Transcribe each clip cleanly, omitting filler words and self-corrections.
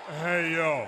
Hey, yo.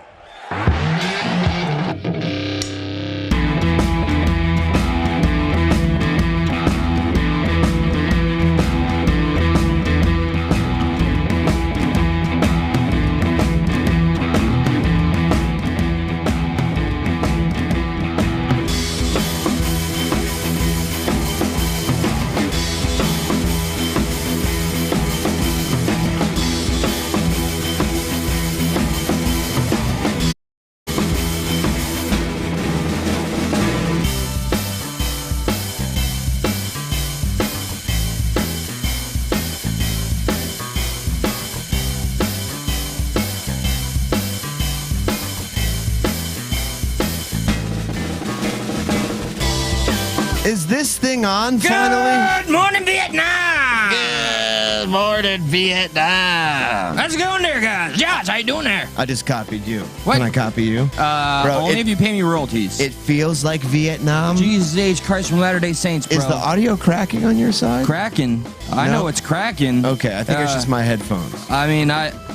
Is this thing on finally? Good morning, Vietnam! Good morning, Vietnam. How's it going there, guys? Josh, how you doing there? I just copied you. What? Can I copy you? Bro, only if you pay me royalties. It feels like Vietnam. Jesus H. Christ from Latter-day Saints, bro. Is the audio cracking on your side? Cracking? I No? know it's cracking. Okay, I think it's just my headphones. I mean,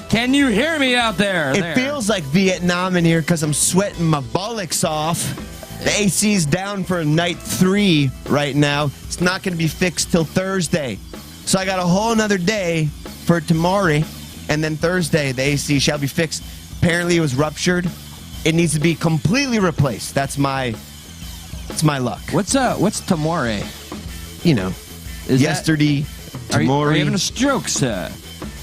can you hear me out there? It feels like Vietnam in here because I'm sweating my bullocks off. The AC's down for night 3 right now. It's not going to be fixed till Thursday. So I got a whole another day for tomorrow, and then Thursday the AC shall be fixed. Apparently it was ruptured. It needs to be completely replaced. It's my luck. What's Tamore? You know, yesterday, Are you tomorrow. having a stroke, sir?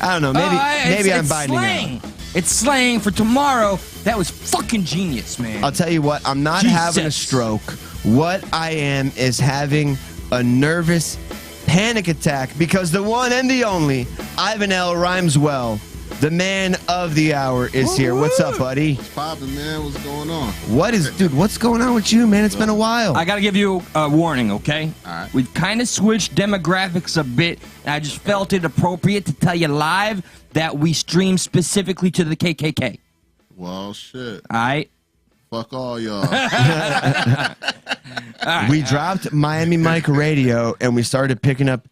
I don't know. Maybe I'm binding slang. out. It's slang for tomorrow. That was fucking genius, man. I'll tell you what, I'm not having a stroke. What I am is having a nervous panic attack because the one and the only Ivan L. Rhymeswell, the man of the hour, is here. What's up, buddy? What's poppin', man? What's going on? Dude, what's going on with you, man? It's been a while. I gotta give you a warning, okay? All right. We've kind of switched demographics a bit, and I just felt it appropriate to tell you live that we stream specifically to the KKK. Well, shit. All right? Fuck all y'all. We dropped Miami Mike Radio, and we started picking up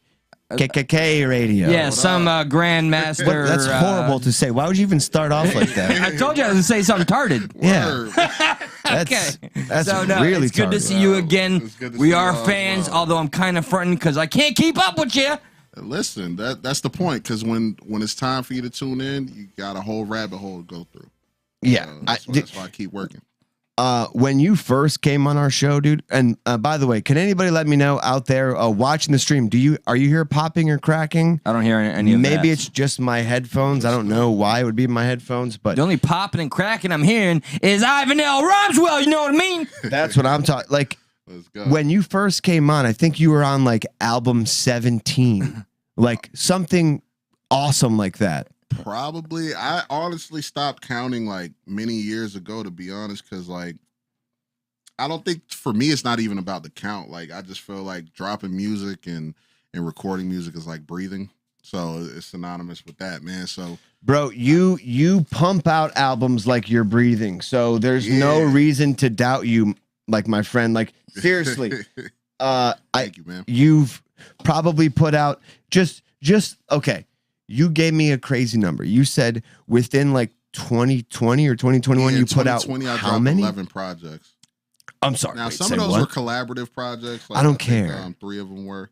KKK Radio. Yeah, some grandmaster. That's horrible to say. Why would you even start off like that? I told you I was gonna say something tarded. Yeah. Okay. That's So no, really it's good to tarded. see you again. It's good to We see are y'all as fans, well. although I'm kind of fronting because I can't keep up with you. Listen, that's the point, because when it's time for you to tune in, you got a whole rabbit hole to go through. Yeah. That's why I keep working. When you first came on our show, dude, and by the way, can anybody let me know out there watching the stream? Are you here popping or cracking? I don't hear any of that. Maybe it's just my headphones. I don't know why it would be my headphones, but The only popping and cracking I'm hearing is Ivan L. Rhymeswell, you know what I mean? that's what I'm talking. Like Let's go. when you first came on, I think you were on like album 17, like something awesome like that. Probably. I honestly stopped counting like many years ago, to be honest, because like I don't think, for me, it's not even about the count. Like I just feel like dropping music and recording music is like breathing. So it's synonymous with that, man. So Bro, you pump out albums like you're breathing. So there's no reason to doubt you, like my friend. Like seriously. Thank you, man. You've probably put out just okay. You gave me a crazy number. You said within like 2020 or 2021, Yeah, you put out 2020, I how dropped many? 11 projects. I'm sorry. Now, wait, some say of those what? were collaborative projects. Like, I don't think, care. 3 of them were.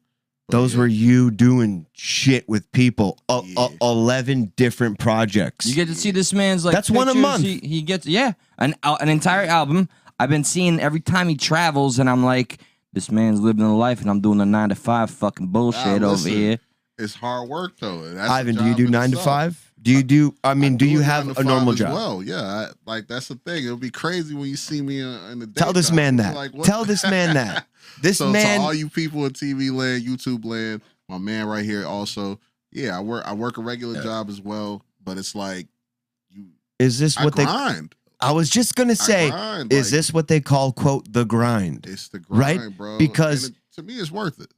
But Those yeah. were you doing shit with people. Yeah. 11 different projects. You get to see this man's like That's one a pictures. month. He gets an entire album. I've been seeing every time he travels, and I'm like, this man's living a life, and I'm doing a 9-to-5 fucking bullshit over listen. here. It's hard work, though. That's a Ivan, do you job do in 9 to itself. 5? Do you do? I mean, do you it have 9 a to normal 5 as job? Well, yeah. Like that's the thing. It'll be crazy when you see me in the Tell this daytime. man You're that. like, what? Tell this man that. This So man. to all you people in TV land, YouTube land, my man right here also. Yeah, I work a regular job as well, but it's like Is this what they? grind. I was just gonna say. grind, Is like- this what they call quote the grind? It's the grind, Right? bro. Because- And to me, it's worth it.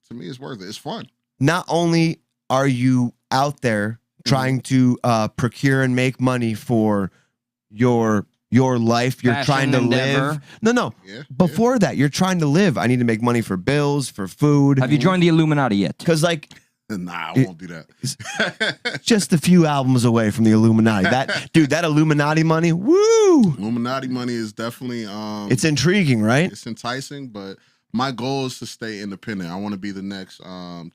To me, it's worth it. It's fun. Not only are you out there trying to procure and make money for your life, you're Passion trying to endeavor. live. No. Yeah. Before that, you're trying to live. I need to make money for bills, for food. Have you joined the Illuminati yet? Because like Nah, I won't do that. Just a few albums away from the Illuminati. That Illuminati money, woo! Illuminati money is definitely It's intriguing, right? it's enticing, but my goal is to stay independent. I want to be the next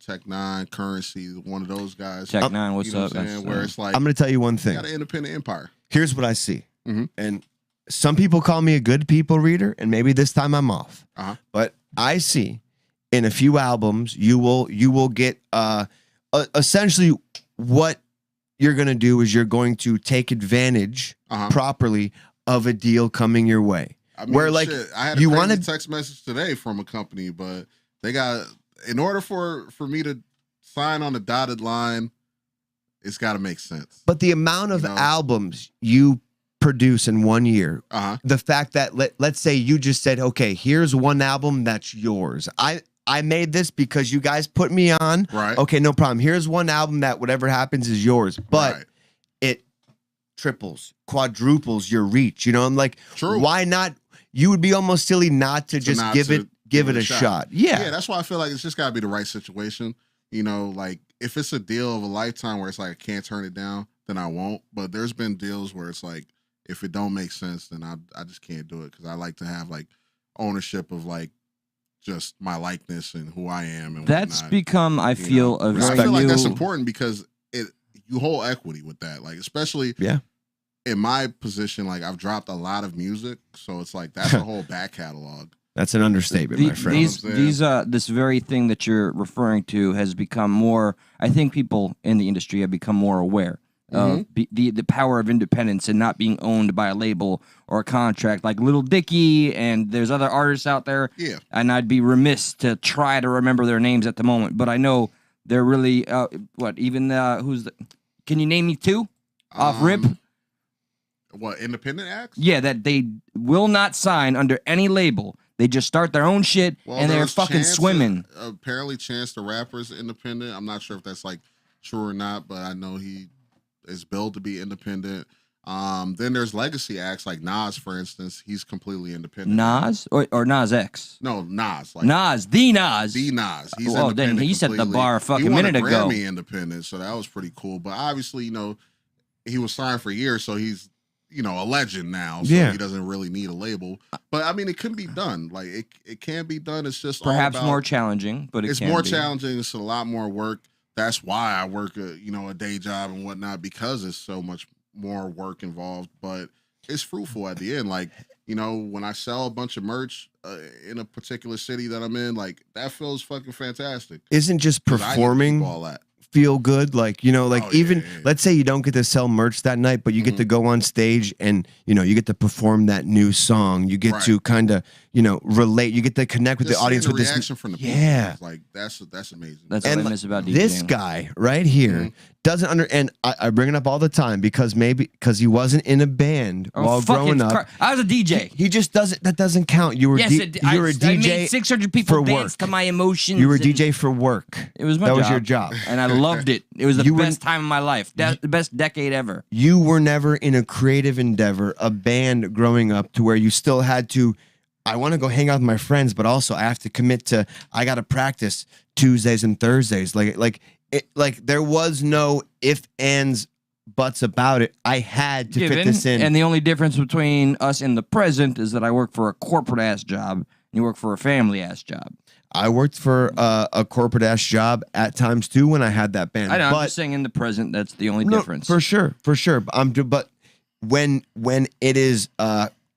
Tech Nine, Currency, one of those guys. Tech Nine, what's you know up? what I'm saying? Where it's like I'm going to tell you one you thing. got an independent empire. Here's what I see. Mhm. And some people call me a good people reader, and maybe this time I'm off. Uh-huh. But I see in a few albums, you will get essentially what you're going to do is you're going to take advantage properly of a deal coming your way. I mean, where like shit, I had a crazy text message today from a company, but they got, in order for me to sign on the dotted line, it's got to make sense. But the amount of albums you produce in 1 year, the fact that let's say you just said, okay, here's one album that's yours. I made this because you guys put me on. Right. Okay, no problem. Here's one album that whatever happens is yours. But it triples, quadruples your reach. You know, I'm like, why not? You would be almost silly not to just give it a shot. Yeah. Yeah, that's why I feel like it's just got to be the right situation. You know, like if it's a deal of a lifetime where it's like I can't turn it down, then I won't. But there's been deals where it's like if it don't make sense, then I just can't do it because I like to have like ownership of like just my likeness and who I am. And that's whatnot. become, I feel, a very I feel like that's important because you hold equity with that, like especially in my position. Like I've dropped a lot of music, so it's like that's a whole back catalog. That's an understatement, my friend. This very thing that you're referring to has become more. I think people in the industry have become more aware of the power of independence and not being owned by a label or a contract like Little Dicky, and there's other artists out there. Yeah. And I'd be remiss to try to remember their names at the moment, but I know they're really can you name me two off rip? What, independent acts? Yeah, that they will not sign under any label. They just start their own shit and they're fucking swimming. Apparently Chance the Rapper's independent. I'm not sure if that's like true or not, but I know he is billed to be independent. Then there's legacy acts like Nas, for instance. He's completely independent. Nas or Nas X? No, Nas. Like Nas. The Nas. He's independent. Then he set the bar a fucking minute ago. He won a Grammy independent, so that was pretty cool. But obviously, you know, he was signed for years, so he's, you know, a legend now. So he doesn't really need a label. But I mean, it can be done. Like it can be done. It's just perhaps all about, more challenging, but it's more challenging. It's a lot more work. That's why I work a day job and whatnot, because it's so much more work involved, but it's fruitful at the end. Like, you know, when I sell a bunch of merch in a particular city that I'm in, like that feels fucking fantastic. Isn't just performing all that feel good? Like, you know, like let's say you don't get to sell merch that night, but you get to go on stage and, you know, you get to perform that new song. You get to kind of, you know, relate. You get to connect with the audience with this reaction from the people. Like that's amazing. That's what I miss about DJing. This guy right here doesn't and I bring it up all the time because he wasn't in a band while growing up. I was a DJ. He just doesn't. That doesn't count. You were you were a DJ. I made 600 people dance to my emotions. You were a DJ for work. It was my job. That was your job, and I loved it. It was the best time of my life. The best decade ever. You were never in a creative endeavor, a band growing up, to where you still had to. I want to go hang out with my friends, but also I have to commit to. I got to practice Tuesdays and Thursdays. Like there was no if, ands, buts about it. I had to fit this in. And the only difference between us in the present is that I work for a corporate ass job and you work for a family ass job. I worked for a corporate ass job at times too when I had that band. I know, I'm just saying in the present, that's the only difference. For sure. But when it is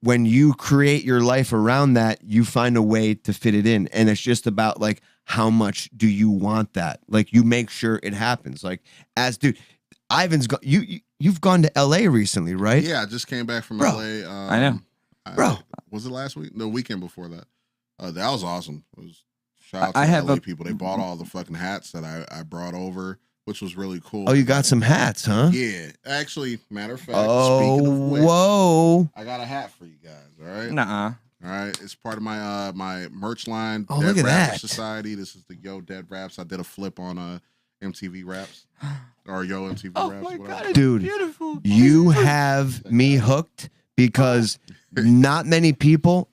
when you create your life around that, you find a way to fit it in, and it's just about like how much do you want that? Like you make sure it happens. Like Ivan's you've gone to LA recently, right? Yeah, I just came back from LA. I know, bro. Was it last week? The weekend before that. That was awesome. It was shout out to LA people. They bought all the fucking hats that I brought over, which was really cool. Oh, you got some hats, huh? Yeah, actually, matter of fact. Speaking of which, I got a hat for you guys. All right. Nuh-uh. All right, it's part of my my merch line. Oh, Dead look at Rapper that. Society. This is the Yo Dead Raps. I did a flip on MTV Raps or Yo MTV Raps. Oh my God, it's dude, beautiful. You have me hooked because not many people.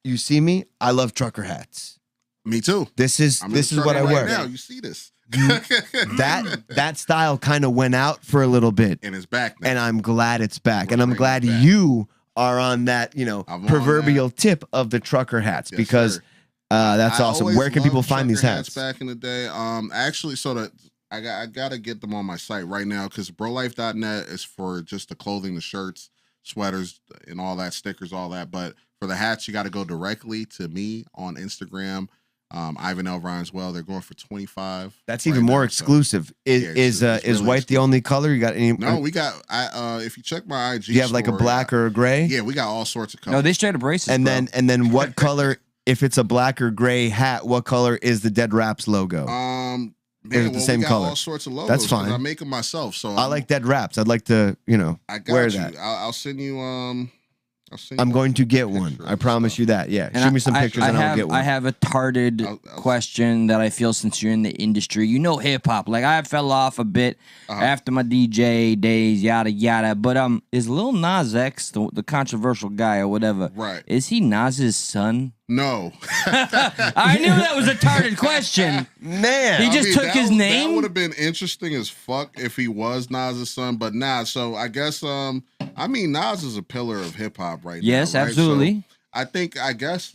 You see me? I love trucker hats. Me too. This is what I wear. Now you see this. that style kind of went out for a little bit, and it's back now. and I'm glad it's back, We're and I'm bringing glad it back. you are on that, I'm on proverbial tip of the trucker hats, Yes, because sir. that's I awesome. always Where can people loved find these trucker hats? back in the day? Actually, so that I gotta get them on my site right now because brolife.net is for just the clothing, the shirts, sweaters, and all that, stickers, all that. But for the hats, you got to go directly to me on Instagram. Ivan Elvron as well. They're going for 25. That's even more exclusive. Is really white the only color? You got any? No, we got. If you check my IG, Do you have like a story, black or a gray? Yeah, we got all sorts of colors. No, they straight up racist. And bro. then what color? If it's a black or gray hat, what color is the Dead Raps logo? Man, the same we got color. all sorts of logos. That's fine. I make them myself, so I like Dead Raps. I'd like to, I got wear you. that. I'll send you. I'll send you I'm going to get picture one. of I promise stuff. you that. Yeah, And shoot me some pictures and I'll have, get one. I have a tarded I'll- question that I feel since you're in the industry. You know hip hop. Like I fell off a bit after my DJ days, yada yada. But is Lil Nas X the controversial guy or whatever? Right. Is he Nas's son? No. I knew that was a tarded question. Man, He just took his name? That would have been interesting as fuck if he was Nas's son, but nah. So I guess Nas is a pillar of hip hop right now. Yes, right? absolutely. So I guess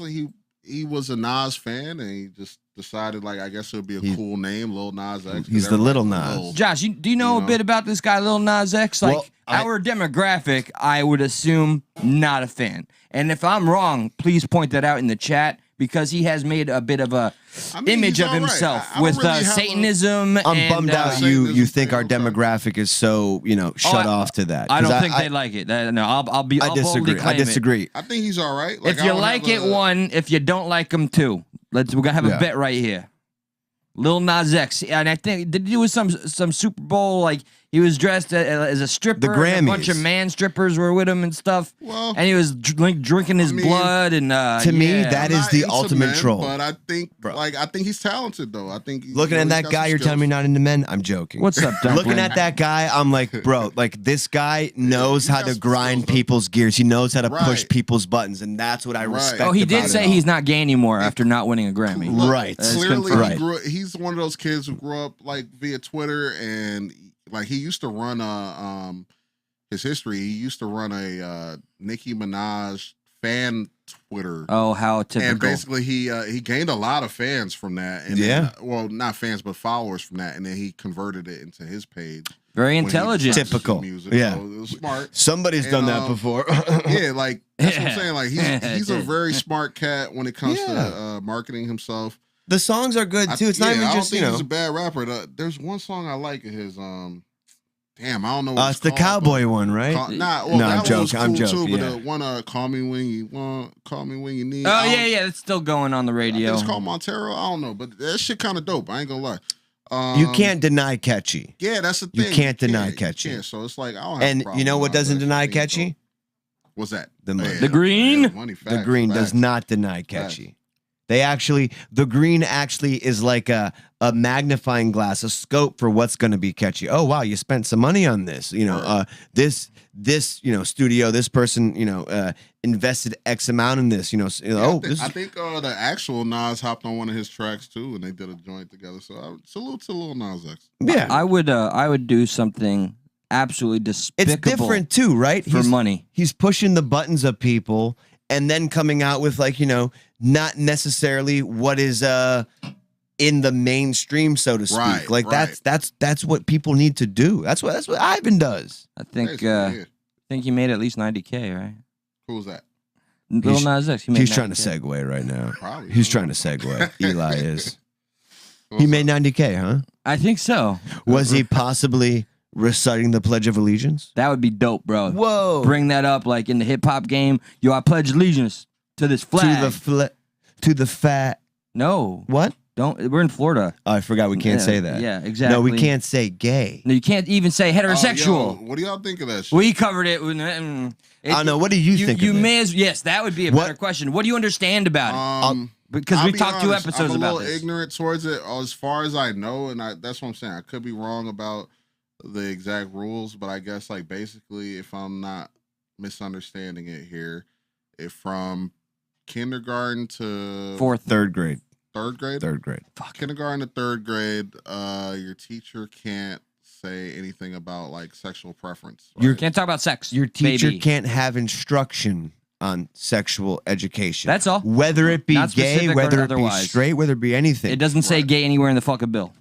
he was a Nas fan and he just decided like I guess it would be a cool name, Lil Nas X. He's the little everybody Nas. Josh, do you know a bit about this guy, Lil Nas X? Like Well, our demographic, I would assume not a fan. And if I'm wrong, please point that out in the chat because he has made a bit of a image he's of all right. himself I don't with really have Satanism. I'm and, bummed out you Satanism think thing, our okay. demographic is so, shut off to that. I 'Cause don't think they like it. No, I'll boldly disagree. claim I it. disagree. I think he's all right. Like, If I you don't like have it, one. If you don't like him, two. We're gonna have a bet right here. Lil Nas X, and I think did he do some Super Bowl like he was dressed as a stripper. The and a bunch Grammys. of man strippers were with him and stuff. Well, and he was drinking his blood and to me, yeah. that I'm is not the into ultimate men, troll. But I think I think he's talented though. I think Looking at that guy, you're telling me not into men? I'm joking. What's up, Dumpling? Looking at that guy, I'm like, bro, like this guy knows he how got to some grind skills, though. people's gears. He knows how to push Right. people's buttons, and that's what I Right. respect. Oh, he did about say it. he's not gay anymore after not winning a Grammy. Look, Right. That's Clearly, confirmed. he's one of those kids who grew up like via Twitter, and like he used to run his history. He used to run a Nicki Minaj fan Twitter. Oh, how typical. And basically, he gained a lot of fans from that. And Yeah. then, well, not fans, but followers from that. And then he converted it into his page. Very when he intelligent. decided to do Typical. music. Yeah. So it was smart. Somebody's And, done that before. Yeah, like that's what I'm saying. Like he's a very smart cat when it comes to marketing himself. The songs are good too. It's not even I don't just think he's a bad rapper. There's one song I like of his. Damn, I don't know. What it's the cowboy one, right? well, No, that I'm one was joking, I'm cool joking, too. But yeah. the one, call me when you want, call me when you need. Oh I don't- yeah, it's still going on the I think radio. it's called Montero. I don't know, but that shit kind of dope. I ain't gonna lie. You can't deny catchy. Yeah, that's the You thing. can't deny You catchy. can't. So it's like I don't have. And a problem you know with what Nas doesn't X. deny I think it's catchy? dope. What's that? The money. The green? Money, The facts, green facts. does not deny catchy. The green actually is like a magnifying glass, a scope for what's going to be catchy. Oh wow, you spent some money on this. This studio, this person, invested X amount in this. I think the actual Nas hopped on one of his tracks too, and they did a joint together. So salute to Lil Nas X. yeah. I would do something absolutely despicable. It's different too, right? for money. He's pushing the buttons of people and then coming out with not necessarily what is in the mainstream, so to speak. Right, like right. that's what people need to do. That's what Ivan does. I think Basically, yeah. think he made at least $90K, right? Who's that? Lil Nas X. He made He's trying to 90K. segue right now. Probably. He's trying to segue. Eli is. He made $90K, huh? I think so. Was he possibly reciting the Pledge of Allegiance? That would be dope, bro. Whoa. Bring that up like in the hip hop game. Yo, I pledge allegiance to this flag. To the fat. No. What? Don't. We're in Florida. Oh, I forgot we can't Yeah, say that. yeah, exactly. No, we can't say gay. No, you can't even say heterosexual. Yo, what do y'all think of that shit? We covered it. I don't know. What do you think You of it? may as yes. That would be a What- better question. What do you understand about it? Because I'll we've be talked 2 honest, episodes I'm a about little this. ignorant towards it as far as I know, and that's what I'm saying. I could be wrong about the exact rules, but I guess like basically, if I'm not misunderstanding it here, if from kindergarten to Fourth. Third grade. Third grade? Third grade. Kindergarten to third grade, your teacher can't say anything about like sexual preference. Right? You can't talk about sex. Your teacher baby. can't have instruction on sexual education. That's all. Whether it be Not gay, specific or whether it be otherwise. straight, whether it be anything. It doesn't say gay anywhere in the fucking bill.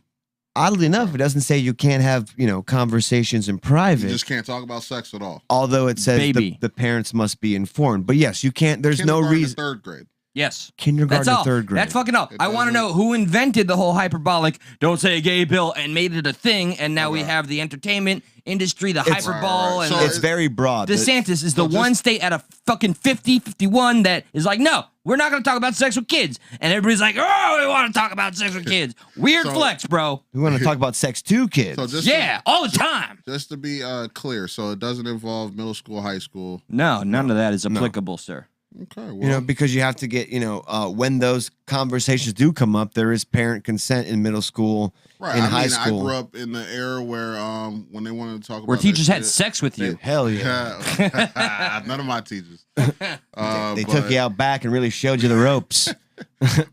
Oddly enough, it doesn't say you can't have, conversations in private. You just can't talk about sex at all. Although it says Baby. the parents must be informed. But yes, you can't. There's no Kindergarten to reason. third grade. Yes. Kindergarten That's all. to third grade. That's fucking all. I want to know who invented the whole hyperbolic, don't say a gay bill, and made it a thing, and now we have the entertainment industry, the hyperbole, right. and So It's very broad. DeSantis is the one state out of fucking 50, 51 that is like, no, we're not going to talk about sex with kids. And everybody's like, oh, we want to talk about sex with kids. Weird flex, bro. We want to talk about sex too, kids. So just All the time. just to be clear, so it doesn't involve middle school, high school. No, none of that is applicable, sir. Okay, well, because you have to get, when those conversations do come up, there is parent consent in middle school, right. in I high mean, school. I grew up in the era where when they wanted to talk about Where teachers that had shit, sex with you. Hell yeah. None of my teachers. They took you out back and really showed you the ropes.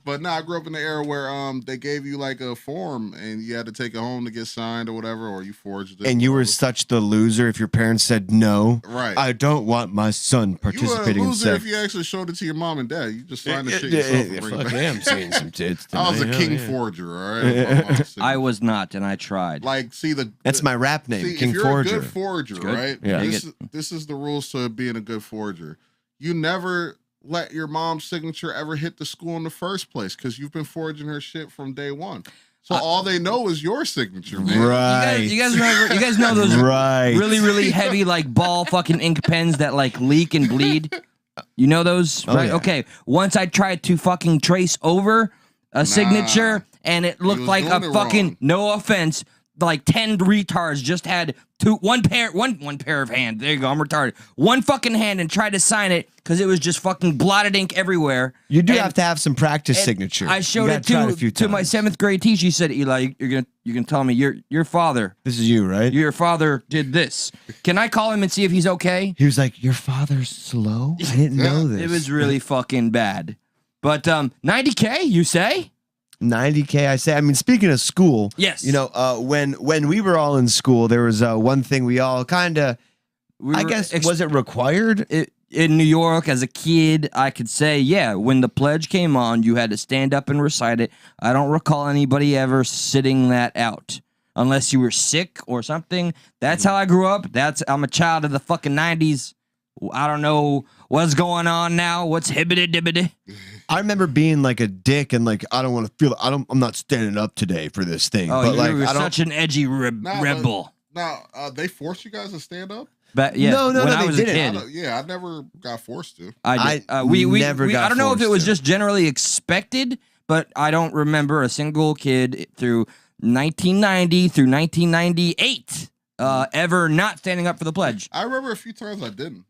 But no, I grew up in the era where they gave you like a form and you had to take it home to get signed or whatever, or you forged it. And you were such the loser if your parents said no. Right. I don't want my son participating you were a in loser sex. if you actually showed it to your mom and dad. You just signed the shit yourself and bring it back. I'm seeing some tits tonight. I was a king forger, all right? I was not, and I tried. Like, see That's my rap name, King if you're Forger. a good forger, Good. right? Yeah. This is the rules to being a good forger. You never let your mom's signature ever hit the school in the first place because you've been forging her shit from day one. So all they know is your signature, man. Right. You guys remember? You guys know those Right. really, really heavy like ball fucking ink pens that like leak and bleed? You know those, Oh, right? yeah. Okay. Once I tried to fucking trace over a signature, and it looked was like a doing it fucking wrong. no offense. Like 10 retards just had one pair of hands. There you go. I'm retarded. One fucking hand and tried to sign it because it was just fucking blotted ink everywhere. You do And- have to have some practice and signature. I showed You it gotta try a few to my times. 7th grade teacher. He said, Eli, you're gonna tell me your father. This is you, right? Your father did this. Can I call him and see if he's okay? He was like, your father's slow? I didn't know this. It was really fucking bad. But $90K, you say? 90K, I say. I mean, speaking of school, Yes. when we were all in school, there was one thing we all kind of, I guess, was it required? In New York as a kid, I could say, yeah, when the pledge came on, you had to stand up and recite it. I don't recall anybody ever sitting that out. Unless you were sick or something. That's how I grew up. I'm a child of the fucking 90s. I don't know what's going on now. What's hibbity-dibbity? I remember being like a dick and like, I don't want to feel, I'm not standing up today for this thing. Oh, but you like, were I don't, such an edgy rebel. Now, they forced you guys to stand up? But yeah, No, when I they was didn't. a kid. I never got forced to. I I never never got I don't know if it forced was to. just generally expected, but I don't remember a single kid through 1990 through 1998 ever not standing up for the pledge. I remember a few times I didn't.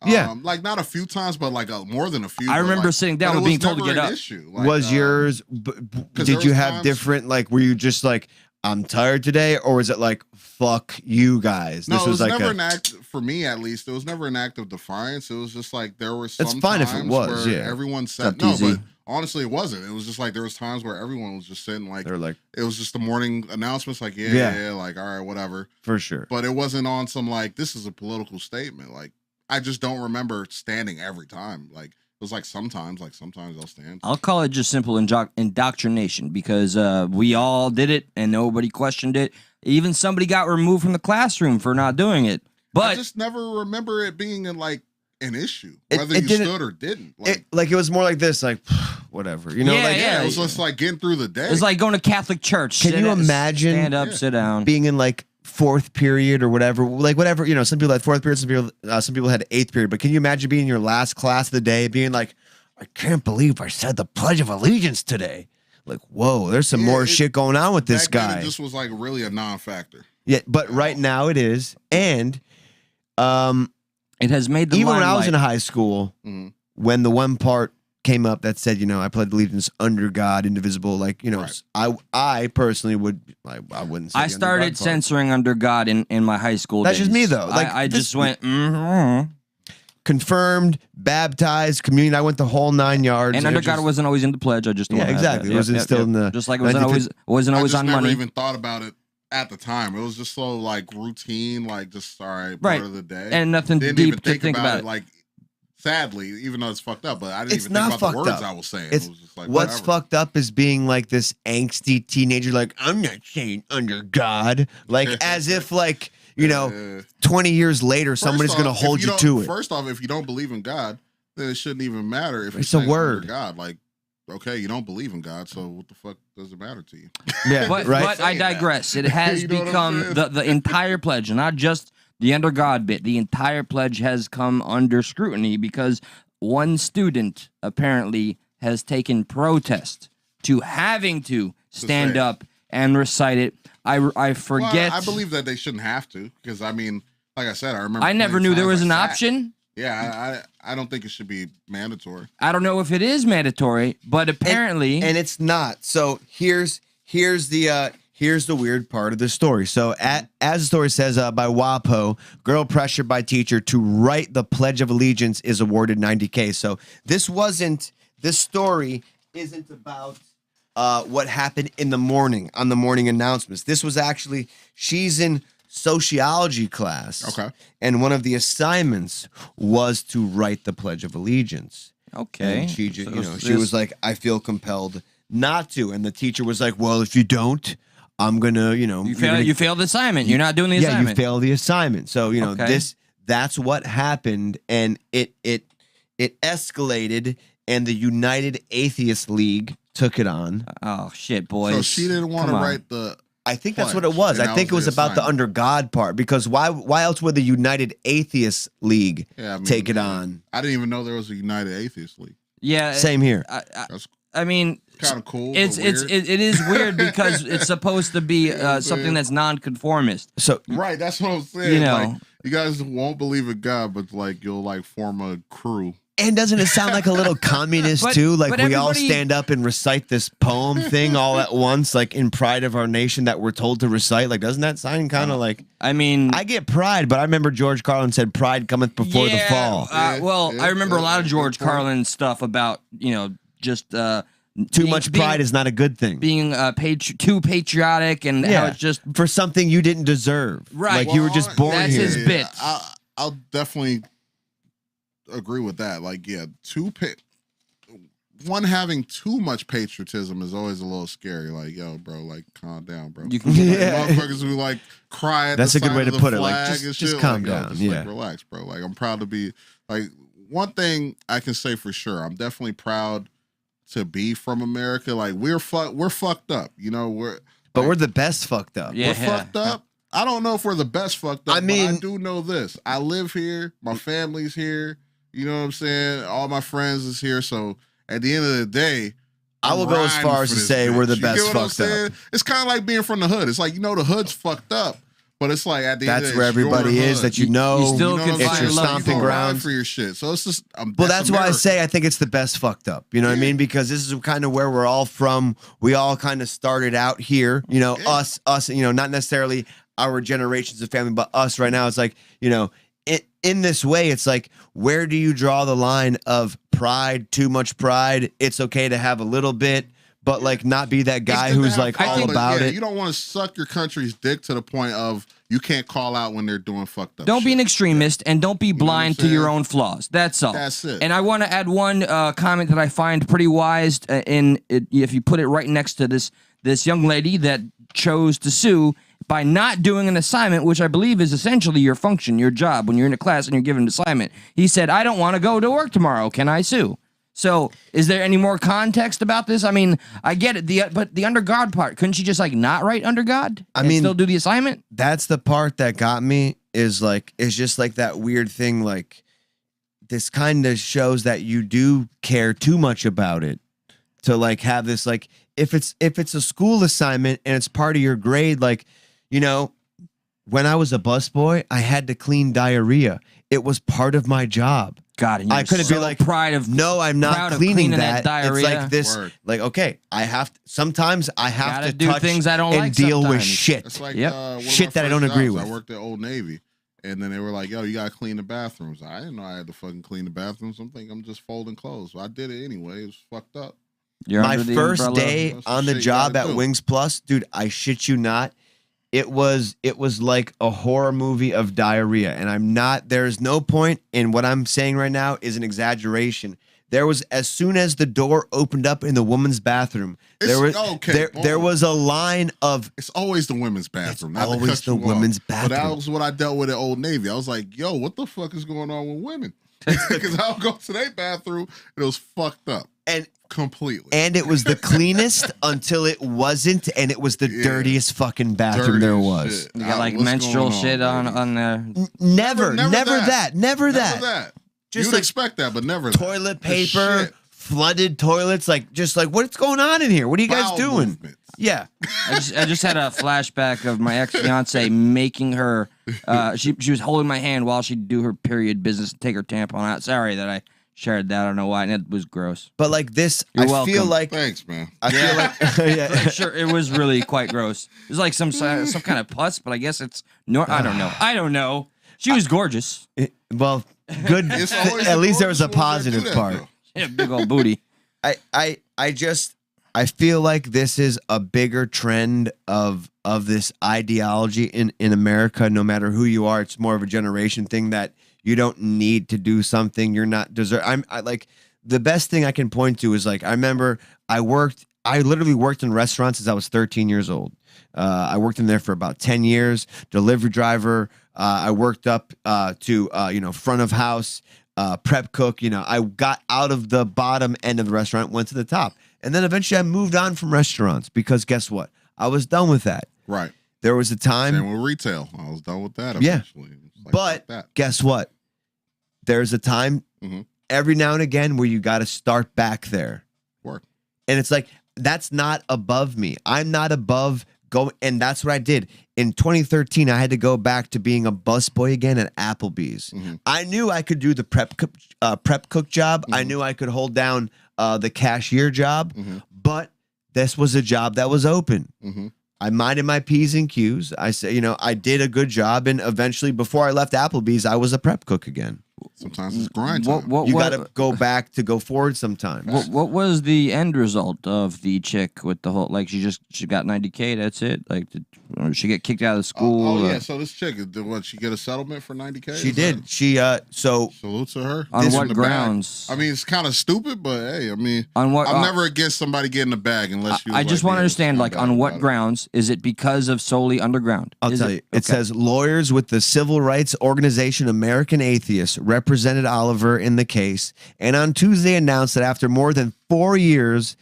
Yeah. Like not a few times, but like more than a few. I but, remember like, sitting down but and it being was told to never get an up. Issue. Like, was yours, there did you was have times- different, like, were you just like, I'm tired today? Or was it like, fuck you guys? No, This it was like never a, an act for me. At least it was never an act of defiance. It was just like there were some It's fine if it times was, where yeah. everyone said It's no, up to but honestly, it wasn't. It was just like there was times where everyone was just sitting like they're like, it was just the morning announcements, like Yeah. yeah, like all right, whatever. for sure. But it wasn't on some like this is a political statement. Like I just don't remember standing every time. Like it was like sometimes I'll stand. I'll call it just simple indoctrination because we all did it and nobody questioned it. Even somebody got removed from the classroom for not doing it. I But just never remember it being like an issue, It- whether it you didn't- stood or didn't. It was more like this, like, whatever. You know, Yeah, like, yeah. It was just like getting through the day. it's like going to Catholic church. Can you imagine- Stand up, Yeah. sit down. being in like fourth period or whatever, like whatever, some people had fourth period, some people had eighth period, but can you imagine being in your last class of the day being like, I can't believe I said the Pledge of Allegiance today. Like, whoa, there's some Yeah, more shit going on with this Back then, guy. it just was like really a non-factor. Yeah, but right now it is. And It has made the even when I was limelight. in high school, Mhm. when the one part came up that said, I pledge allegiance under God, indivisible, like, Right. I personally would, I wouldn't say I the under started God part. censoring under God in my high school That's days. just me, though. Like, I this- just went, mm-hmm. confirmed, baptized, communion. I went the whole 9 yards. And under God wasn't always in the pledge. I just Yeah, exactly. It wasn't still in the just like it wasn't always on money. I money. never even thought about it at the time. It was just so like routine, like just part of the day, and nothing didn't deep even to think about it. Like sadly, even though it's fucked up, but I didn't It's even not think about the fucked words up. I was saying. It's it was just like what's whatever. fucked up is being like this angsty teenager, like I'm not saying under God, like as if like 20 years later somebody's gonna hold you to it. First off, if you don't believe in God, then it shouldn't even matter if It's you're a saying word. under God. Like, okay, you don't believe in God, so what the fuck does it matter to you? Yeah, But I digress. It has You know what I'm become saying? the entire pledge, not just the under God bit. The entire pledge has come under scrutiny because one student apparently has taken protest to having to stand up and recite it. I forget. Well, I believe that they shouldn't have to because I mean, like I said, I remember. I never knew there was an option. Yeah, I don't think it should be mandatory. I don't know if it is mandatory, but apparently, and it's not. So here's the weird part of the story. So as the story says, by WAPO, girl pressured by teacher to write the Pledge of Allegiance is awarded $90K. So this story isn't about what happened in the morning on the morning announcements. This was actually, she's in sociology class. Okay. And one of the assignments was to write the Pledge of Allegiance. okay. And she she was like, I feel compelled not to. And the teacher was like, well, if you don't, I'm gonna, You failed the assignment. You're not doing the assignment. Yeah, you failed the assignment. So, Okay. that's what happened, and it escalated, and the United Atheist League took it on. Oh shit, boys. So she didn't want to Come on. write the. I think that's what pledge, it was. and I that think it was the about the assignment. under God part, because why else would the United Atheist League take it on? I didn't even know there was a United Atheist League. Yeah. Same here. That's I mean, kind of cool. It is weird because it's supposed to be something that's non-conformist. So right, that's what I'm saying. You know. Like, you guys won't believe in God, but like you'll like form a crew. And doesn't it sound like a little communist too? Like but we all everybody- stand up and recite this poem thing all at once, like in pride of our nation that we're told to recite. Like, doesn't that sound kind of like? I mean, I get pride, but I remember George Carlin said, "Pride cometh before the fall." I remember a lot of George Carlin stuff about just Too much pride is not a good thing. being too patriotic and how it's just for something you didn't deserve. Right. Like you were just born that's here. his bit. I'll definitely agree with that. Like, yeah, one having too much patriotism is always a little scary. Like, yo, bro, like, calm down, bro. You can Yeah. Motherfuckers who like cry at That's the a good side way of to the put it. Like, flag just and shit. calm Like, yo, down. just, Yeah. like, relax, bro. Like, I'm proud to be like one thing I can say for sure. I'm definitely proud to be from America. Like, we're fucked up. But we're the best fucked up. Yeah. We're fucked up. I don't know if we're the best fucked up. I mean- but I do know this. I live here. My family's here. You know what I'm saying? All my friends is here. So at the end of the day, I will go as riding far as for to this say bitch. we're the You best get what I'm fucked up. saying? It's kind of like being from the hood. It's like, the hood's fucked up. But it's like at the end of That's the day, where it's your everybody is hood. that you know. you still can it's find your love. stomping You go ride grounds. for your shit. So it's just Well, that's why I America. say I think it's the best fucked up. You know what I mean? Because this is kind of where we're all from. We all kind of started out here. Us. Not necessarily our generations of family, but us right now. It's like, in this way, it's like, where do you draw the line of pride? Too much pride. It's okay to have a little bit, but like not be that guy It's good to who's have like fun, all but about yeah, it. You don't want to suck your country's dick to the point of you can't call out when they're doing fucked up. Don't be shit. an extremist and don't be know what I'm blind to your saying? own flaws. That's all. That's it. And I want to add one comment that I find pretty wise. If you put it right next to this young lady that chose to sue by not doing an assignment, which I believe is essentially your function, your job, when you're in a class and you're given an assignment. He said, "I don't want to go to work tomorrow. Can I sue?" So, is there any more context about this? I mean, I get it, but the under God part, couldn't she just like not write under God? I and mean- still do the assignment. That's the part that got me, is just like that weird thing. Like, this kind of shows that you do care too much about it to like have this, like, if it's a school assignment and it's part of your grade, like, when I was a busboy, I had to clean diarrhea. It was part of my job. God, and I you're couldn't so be like, pride of no, I'm proud not of cleaning cleaning that. that It's diarrhea. like this, Word. like, okay, sometimes I have Gotta to do touch things I don't and like deal with sometimes. shit. It's like Yep. one of my Shit that I first don't agree jobs, with. I worked at Old Navy, And then they were like, yo, you gotta clean the bathrooms. I didn't know I had to fucking clean the bathrooms. I'm thinking I'm just folding clothes. So I did it anyway. It was fucked up. You're My under the first umbrella. day That's the on the shit you job gotta at do. Wings Plus, dude, I shit you not. It was like a horror movie of diarrhea. And there's no point in what I'm saying right now is an exaggeration. There was, as soon as the door opened up in the woman's bathroom, there was a line of. It's always the women's bathroom. It's not to always cut the you off. women's But that bathroom. was what I dealt with at Old Navy. I was like, yo, what the fuck is going on with women? Because I'll go to their bathroom and it was fucked up. And completely. And it was the cleanest until it wasn't, and it was the dirtiest fucking bathroom there was. Shit. You got like What's menstrual going shit on there. Never that. Never that. Just You'd like expect that, but never toilet that. paper, flooded toilets, just like what's going on in here? What are you guys Bowel doing? movements. Yeah. I just had a flashback of my ex-fiance making her she was holding my hand while she'd do her period business and take her tampon out. Sorry that I shared that. I don't know why, and it was gross. But like this, You're I welcome. feel like Thanks, man. I feel like yeah. Sure, it was really quite gross. It was like some kind of pus, but I guess it's no. I don't know. She was gorgeous. Well, good. It's always At the least there was a gorgeous ones that do positive that, part. though. She had a big old booty. I feel like this is a bigger trend of this ideology in America. No matter who you are, it's more of a generation thing that you don't need to do something you're not deserve. I like the best thing I can point to is like I remember I literally worked in restaurants since I was 13 years old. I worked in there for about 10 years, delivery driver. I worked up to front of house, prep cook. I got out of the bottom end of the restaurant, went to the top. And then eventually I moved on from restaurants because guess what? I was done with that. Right. There was a time. Same with retail. I was done with that Yeah. eventually. It's like, But fuck that. guess what? There's a time every now and again where you got to start back there. Work. And it's like, that's not above me. I'm not above going. And that's what I did. In 2013, I had to go back to being a busboy again at Applebee's. I knew I could do the prep cook job. I knew I could hold down the cashier job. But this was a job that was open. I minded my P's and Q's. I said, I did a good job. And eventually, before I left Applebee's, I was a prep cook again. Sometimes it's grind time. You got to go back to go forward sometimes. What was the end result of the chick with the whole she got 90K? That's it. Like did she get kicked out of school? Oh yeah. So this chick, did she get a settlement for 90K? She did. She Salute to her. On This what in the grounds? bag. I mean, it's kind of stupid, but hey, I mean, On what? I'm never against somebody getting a bag unless you. I just want to understand, like on what grounds is it because of solely underground? I'll Is tell you. It says lawyers with the civil rights organization American Atheists represented Oliver in the case, and on Tuesday announced that after more than 4 years,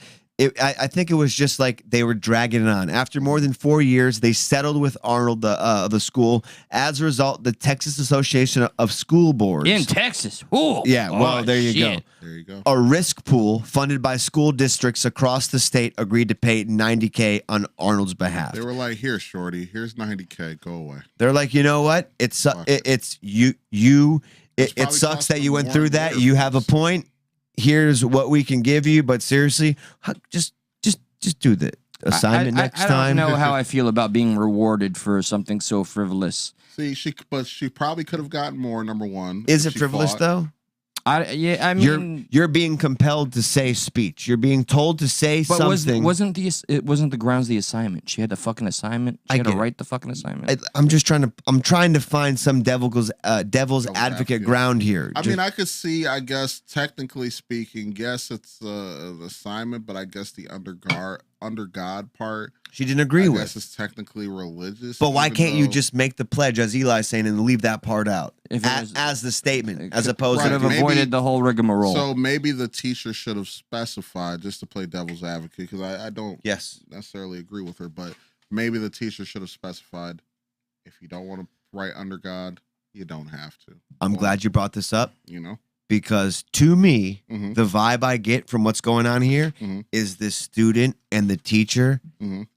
I think it was just like they were dragging it on. After more than 4 years, they settled with Arnold, the school. As a result, the Texas Association of School Boards in Texas. Ooh. Yeah, well, there you go. There you go. A risk pool funded by school districts across the state agreed to pay $90K on Arnold's behalf. They were like, "Here, shorty, here's $90K. Go away." They're like, you know what? It sucks cost that you them went more through in that. lawyer You have a fees. point. Here's what we can give you, but seriously, just do the assignment next I time. don't know how I feel about being rewarded for something so frivolous. See, she probably could have gotten more. Number one, Is if it she frivolous fought. though? I mean, You're being compelled to say speech. You're being told to say but something. wasn't the grounds the assignment? She had the fucking assignment. She had to write the fucking assignment. I'm trying to find some devil's advocate ground here. I mean, I could see. I guess technically speaking, yes, it's an assignment, but I guess the under God part. She didn't agree I with. guess it's technically religious. But why even can't you though- just make the pledge, as Eli's saying, and leave that part out If it was- as the statement, as opposed Could to have maybe- avoided the whole rigmarole. So maybe the teacher should have specified, just to play devil's advocate, because I don't yes. necessarily agree with her, but maybe the teacher should have specified, if you don't want to write under God, you don't have to. I'm glad you brought this up because to me, Mhm. the vibe I get from what's going on here is Mhm. the student and the teacher. Mhm.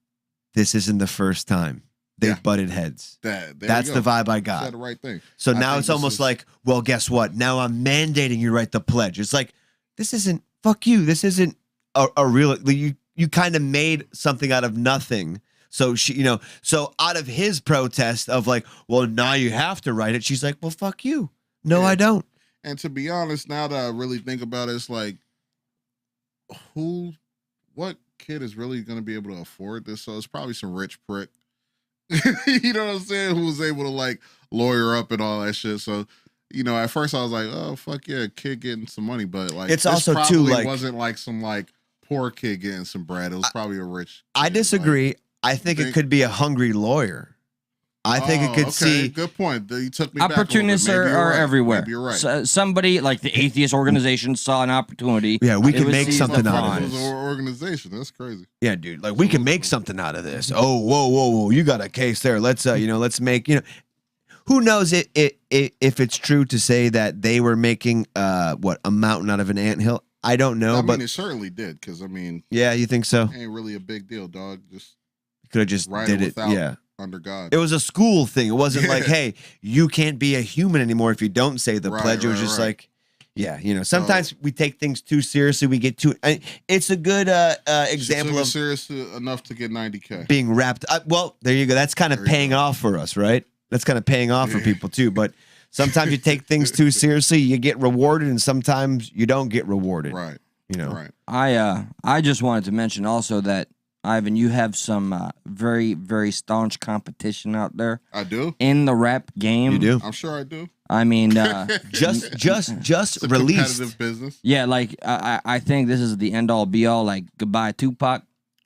This isn't the first time they've Yeah. butted heads. There That's you the go. vibe I You got. said the right thing. So I now think it's this almost is- like, well, guess what? Now I'm mandating you write the pledge. It's like, this isn't, fuck you. This isn't a real, you kind of made something out of nothing. So so out of his protest of like, well, now you have to write it. She's like, well, fuck you. No, Yeah. I don't. And to be honest, now that I really think about it, it's like, what kid is really going to be able to afford this? So it's probably some rich prick. You know what I'm saying? Who was able to like lawyer up and all that shit. So, at first I was like, oh, fuck yeah, kid getting some money. But like, It's this also too probably like wasn't like some like poor kid getting some bread. It was probably a rich kid. I disagree. Like, I think it could be a hungry lawyer. I think it could see. Good point. You took me back a little bit. Opportunists Maybe you're are right. everywhere. Maybe you're right. So, somebody like the atheist organization saw an opportunity. Yeah, we It can was make seized something out upon. of It was this. an organization. That's crazy. Yeah, dude. Like we can make something out of this. Oh, whoa. You got a case there. Let's let's make who knows if it's true to say that they were making a mountain out of an anthill. I don't know, but it certainly did, because yeah, you think so? ain't really a big deal, dog. Just Could have just write did it. without Yeah. under God. It was a school thing. It wasn't like, hey, you can't be a human anymore if you don't say the pledge. It was just like, yeah, sometimes we take things too seriously. We get too. It's a good example of serious enough to get 90K. being wrapped up. Well, there you go. That's kind of paying off for us, right? That's kind of paying off for people too. But sometimes you take things too seriously, you get rewarded, and sometimes you don't get rewarded. Right. Right. I just wanted to mention also that Ivan, you have some very, very staunch competition out there I do. in the rap game. You do. I'm sure I do. I mean, Just It's a released. competitive business. yeah, like I think this is the end all be all. Like goodbye Tupac,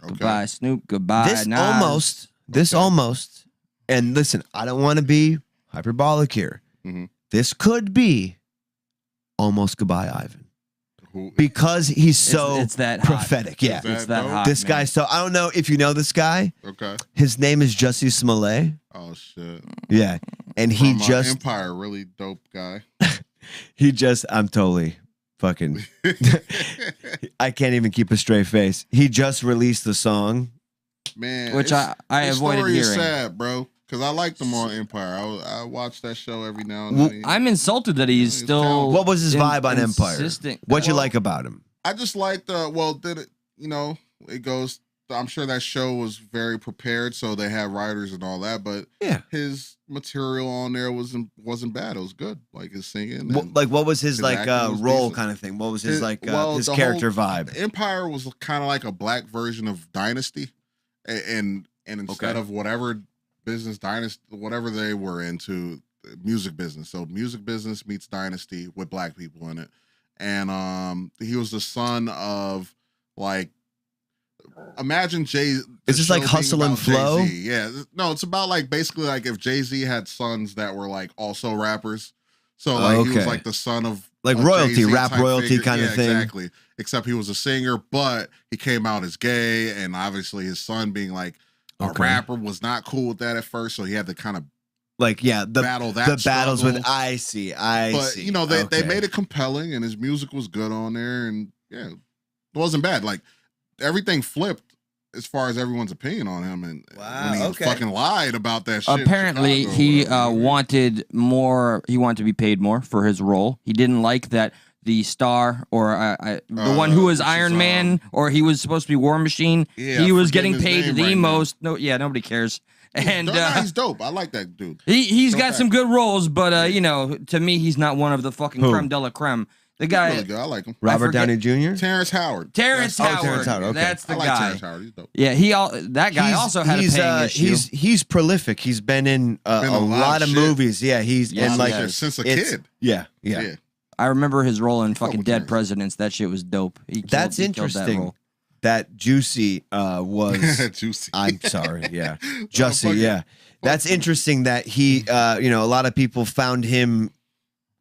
goodbye Snoop, goodbye This Nas. almost. And listen, I don't want to be hyperbolic here. Mhm. This could be almost goodbye, Ivan, because he's so it's that hot. prophetic. Yeah, that It's that dope? hot. this man. guy. So I don't know if you know this guy. Okay. His name is Jussie Smollett. Oh shit. Yeah, and he From, just Empire, really dope guy. I'm totally fucking. I can't even keep a straight face. He just released the song. Man, Which I his avoided story is hearing. sad, bro. Because I liked him on Empire. I watch that show every now and then. I'm insulted that he's He's still. talented. What was his vibe on Empire? insistent- What'd you Well, like about him? I just liked it goes. I'm sure that show was very prepared, so they had writers and all that. But Yeah. his material on there wasn't bad. It was good, like his singing. and What was his his like acting was role decent. kind of thing? What was his his the character whole- vibe? Empire was kind of like a black version of Dynasty, and instead of whatever business Dynasty, whatever they were into, music business. So music business meets Dynasty with black people in it, and he was the son of like. Imagine Jay. Is this like Hustle and Flow? Jay-Z. Yeah, no, it's about like basically like if Jay-Z had sons that were like also rappers. So like he was Okay. like the son of Like a royalty, Jay-Z rap type royalty figure. kind of thing. Exactly. Except he was a singer, but he came out as gay, and obviously his son being like a Okay. rapper was not cool with that at first. So he had to kind of Like the battle that the battles with struggle. I see. But see. you know they Okay. made it compelling, and his music was good on there, and yeah, it wasn't bad. Like everything flipped as far as everyone's opinion on him, and Wow, when he okay. fucking lied about that shit. in Apparently, Chicago or he whatever. wanted more. He wanted to be paid more for his role. He didn't like that the star or the one who was which Iron is, Man, or he was supposed to be War Machine. Yeah, he I'm was forgetting getting his paid name the right now. most. No, yeah, nobody cares. And He's dope. I like that dude. he's got Okay. some good roles, but to me, he's not one of the fucking Who? creme de la creme. The He's guy, really good. I like him. Robert forget- Downey Jr. Terrence Howard. Terrence That's- Howard. Okay. That's the I like guy. Terrence Howard. He's dope. Yeah, that guy also had a paying issue. He's prolific. He's been in a lot of shit. movies. Yeah, he's Yes, and like yes. since a it's- kid. Yeah. I remember his role in fucking with Dead Terrence. Presidents. That shit was dope. That's he killed that interesting. role. That Juicy was. Juicy. I'm sorry. Yeah, Oh, Jussie. fuck it. Yeah, that's interesting. That he, a lot of people found him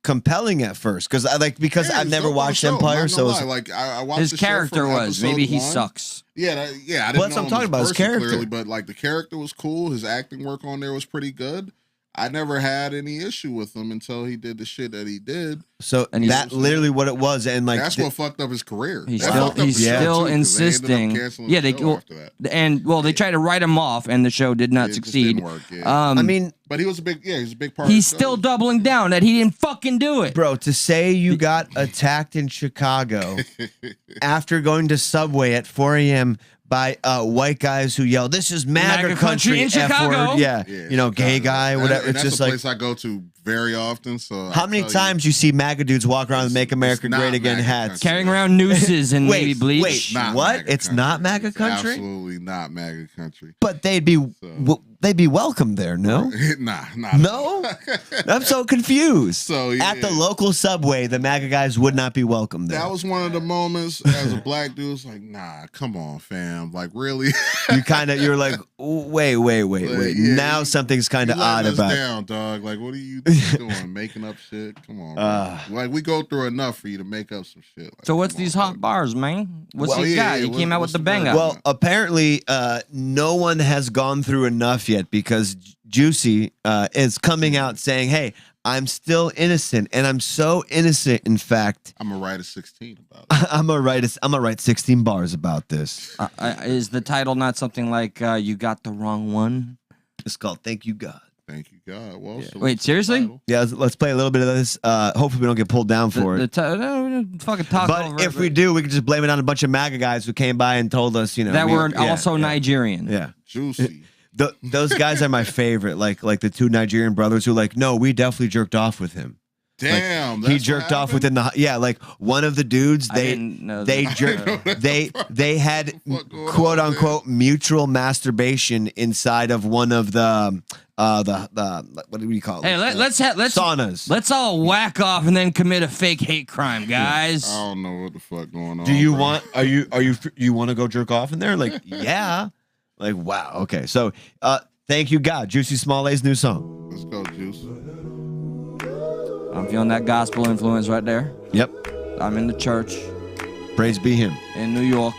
compelling at first because Yeah, I've he's never dope on watched the show, Empire, not so gonna it's- lie. Like I watched His the show character from was maybe he episode 1. sucks. Yeah, I didn't Well, that's know what I'm him talking as about, his person character. clearly, but like the character was cool. His acting work on there was pretty good. I never had any issue with him until he did the shit that he did. so And he's- that literally what it was, and like That's what fucked up his career. He's That still fucked up he's the show, still too, 'cause they ended up insisting. canceling Yeah, the they show after that. and well they tried to write him off, and the show did not It just succeed. didn't work, yeah. I mean, But he was a big part. He's of the still show. doubling down that he didn't fucking do it. Bro, to say you got attacked in Chicago after going to Subway at 4 a.m. by white guys who yell, "This is MAGA country in F Chicago." word." Yeah, Yeah, you know, gay Chicago. guy, whatever. And It's that's just a like, place I go to very often. So how many times you see MAGA dudes walk around with "Make America it's not Great Again" MAGA hats? country. Carrying around nooses and maybe bleach. Wait, Not what? MAGA It's country. not MAGA It's country? Absolutely not MAGA country. But they'd be welcome there, no? Nah. No? I'm so confused. So, yeah. At the local Subway, the MAGA guys would not be welcome there. That was one of the moments as a black dude. It's like, nah, come on, fam. Like, really? You're like, wait. yeah, Now something's kind of You letting odd us about it. down, dog. Like, what are you doing? Making up shit? Come on, bro. Like, we go through enough for you to make up some shit. Like, So what's come these on, hot dog. bars, man? What's Well, he yeah, got? yeah, He came out with what's the the banger. word? Well, apparently, no one has gone through enough yet because Jussie is coming out saying, "Hey, I'm still innocent, and I'm so innocent. In fact, I'm gonna write a 16 about it. I'm gonna write 16 bars about this." Is the title not something like "You Got the Wrong One"? It's called "Thank You God." Thank you, God. Well, so Wait, what's the seriously? title? Yeah, let's play a little bit of this. Hopefully, we don't get pulled down for it. No, fucking talk over But if it. we do, we can just blame it on a bunch of MAGA guys who came by and told us, that we- were yeah, also yeah, Nigerian. Yeah. Juicy. Those guys are my favorite. Like the two Nigerian brothers who no, we definitely jerked off with him. Damn. He that's jerked what off happened? within the like one of the dudes. I They didn't know they that. jerked. They had What going quote on, unquote mutual masturbation inside of one of the what do we call it? Hey, let's saunas. let's all whack off and then commit a fake hate crime, guys. I don't know what the fuck going on. Do you bro. want? You want to go jerk off in there? Like yeah. Like wow. Okay. So thank you God. Juicy Smollett's new song. Let's go, Juice. I'm feeling that gospel influence right there. Yep. I'm in the church Praise be him. in New York.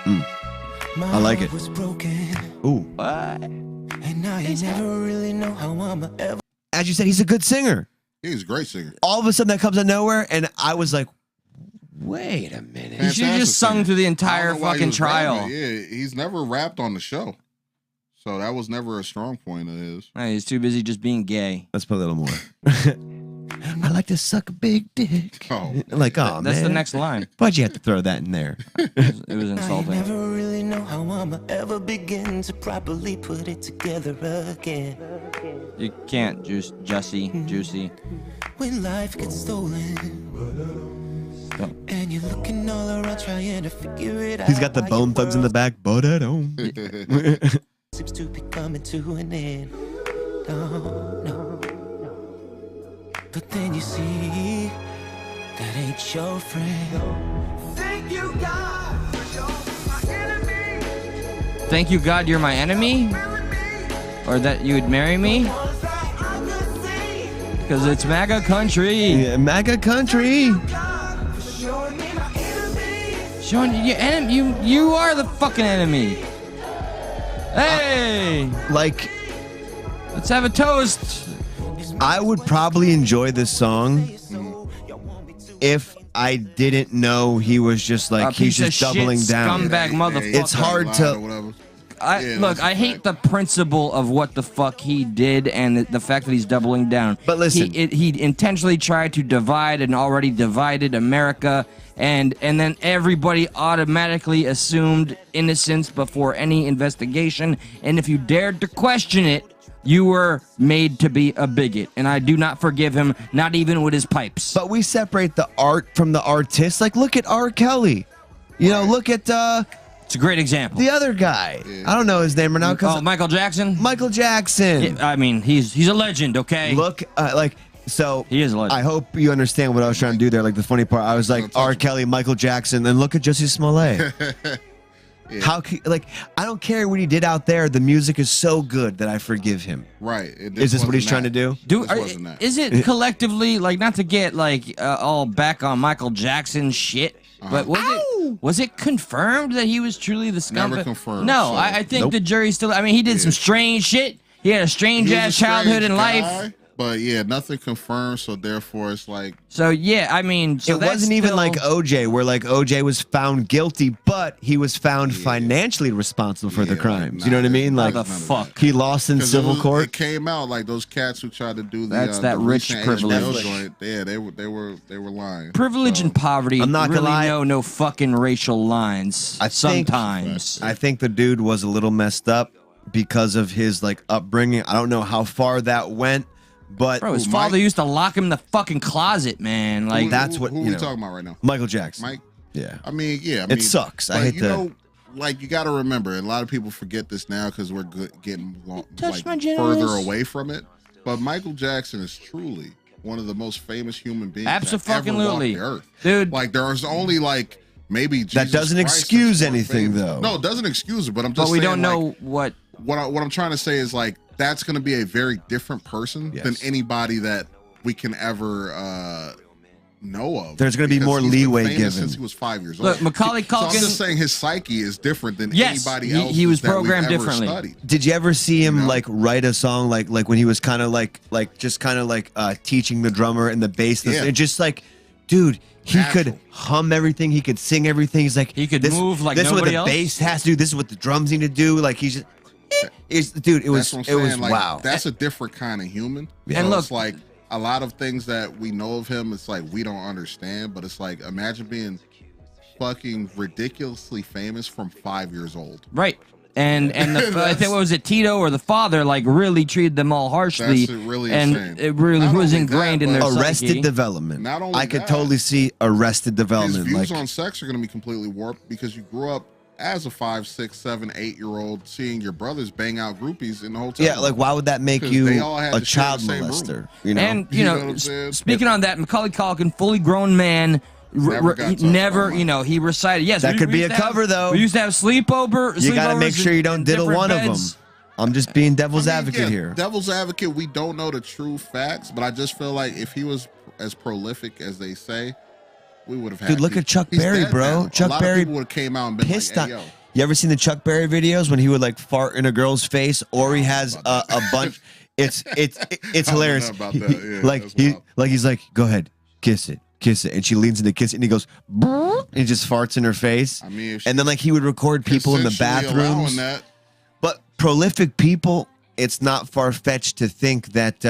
I like it. Was broken, Ooh. What? and now you never really know how I'ma ever. As you said, he's a good singer. He's a great singer. All of a sudden that comes out of nowhere, and I was like, wait a minute. He should have Fantastic just sung singer. through the I entire don't know why he fucking was trial. rapping. Yeah, he's never rapped on the show. So that was never a strong point of his. Hey, he's too busy just being gay. Let's put a little more. I like to suck a big dick. Oh, Like, oh, That's man. the next line. Why'd you have to throw that in there? It was Now you insulting. never really know how I'ma ever begin to properly put it together again. You can't, Jussie, Juicy. When life gets stolen, Stop. and you're looking all around trying to figure it out. He's got the while bone your thugs in the world back. Ba-da-dum. seems to be coming to an end. No. But then you see that ain't your friend. Thank you, God, for my enemy. Thank you, God, you're my enemy? Or that you would marry me? Because it's MAGA country. Yeah, MAGA country. Sean, you are the fucking enemy. Hey, Like, let's have a toast. I would probably enjoy this song if I didn't know he was just like, he's piece of just doubling shit, down. scumbag motherfucker. It's hard to- or whatever. I Yeah, look, that's I a hate fact. the principle of what the fuck he did and the fact that he's doubling down. But listen. he intentionally tried to divide an already divided America, and then everybody automatically assumed innocence before any investigation. And if you dared to question it, you were made to be a bigot. And I do not forgive him, not even with his pipes. But we separate the art from the artist. Like, look at R. Kelly. You know, look at It's a great example. the other guy. I don't know his name right now. Oh, Michael Jackson. Michael Jackson. Yeah, I mean, he's a legend. Okay. Look, so He is a legend. I hope you understand what I was trying to do there. Like the funny part, I was like R. Kelly, Michael Jackson, and look at Jussie Smollett. How I don't care what he did out there. The music is so good that I forgive him. Right. Is this what he's trying to do? Is it collectively, like, not to get like all back on Michael Jackson shit, but was it confirmed that he was truly the scumbag? Never confirmed, No, so- I think Nope. the jury still. I mean, he did some strange shit. He had a strange He was ass a childhood strange in life. guy, But yeah, nothing confirmed, so therefore it's like So yeah, I mean, so it that's wasn't even still- like OJ, where like OJ was found guilty, but he was found financially responsible for the like, crimes. nah, You know what I mean? Like the fuck? he lost in 'cause civil it court. came out like those cats who tried to do the That's that the rich recent privilege. HBO joint. Yeah, they were lying. privilege So, and poverty. I'm not gonna really lie. know no fucking racial lines. I think- sometimes. I think the dude was a little messed up because of his like upbringing. I don't know how far that went, but Bro, his Who, father Mike? used to lock him in the fucking closet, man. Like that's what- who you we know. talking about right now? Michael Jackson. Mike. Yeah. I mean, yeah. I mean, sucks. I but hate you to- know, like you got to remember, a lot of people forget this now because we're getting touched my like genitals. further away from it. But Michael Jackson is truly one of the most famous human beings that ever walked Abso-fucking-lutely. the earth. Dude. Like there's only like maybe Jesus doesn't Christ excuse that's more anything, famous. though. No, it doesn't excuse it. But I'm just but we saying, don't know like, what. what I'm trying to say is like that's going to be a very different person Yes. than anybody that we can ever know of. There's gonna be Because more he's been leeway famous given. since he was 5 years Look, old. Macaulay So I'm Culkin- just saying his psyche is different than Yes, anybody he- else. he was that we've programmed ever differently. studied. Did you ever see him You know? like write a song like when he was kind of like just kind of like teaching the drummer and the bass Yeah. and just like, dude, he Natural. could hum everything, he could sing everything. He's like He could move like this is what nobody the else? bass has to do. This is what the drums need to do. Like he's just, dude. It was That's what I'm it was saying. Like, wow. That's a different kind of human. And So look- it's like a lot of things that we know of him. It's like we don't understand. But it's like imagine being fucking ridiculously famous from 5 years old. Right. And I think what was it, Tito or the father, like really treated them all harshly. That's really and insane. it really Not was only ingrained that, in their but- Arrested psyche. Development. Not only I could that, totally see Arrested His Development. views Like on sex are going to be completely warped because you grew up as a 5, 6, 7, 8-year-old seeing your brothers bang out groupies in the hotel. yeah, like why would that make 'Cause they you all had a to share child the same room. molester? You know, And you You know, know what I'm saying? speaking on that, Macaulay Culkin, fully grown man, Never got touched never, by you know, he recited. Yes, That we- could we be used a to have- cover, though. We used to have sleepovers. you got to make sure you in don't diddle different one of beds. them. I'm just being devil's I mean, advocate yeah, here. Devil's advocate, we don't know the true facts, but I just feel like if he was as prolific as they say, we would have had. Dude, look at Chuck He's Berry, dead bro. now. Chuck a lot Berry of people would have came out and been Pissed like, hey, on. yo. You ever seen the Chuck Berry videos when he would like fart in a girl's face, or he has a bunch? It's hilarious. know about that. Yeah, like that's he wild. he's like, go ahead, kiss it, and she leans in to kiss it, and he goes, "Brrr," and he just farts in her face. I mean, if and then like he would record people in the consensually allowing bathrooms. that, But prolific people, it's not far fetched to think that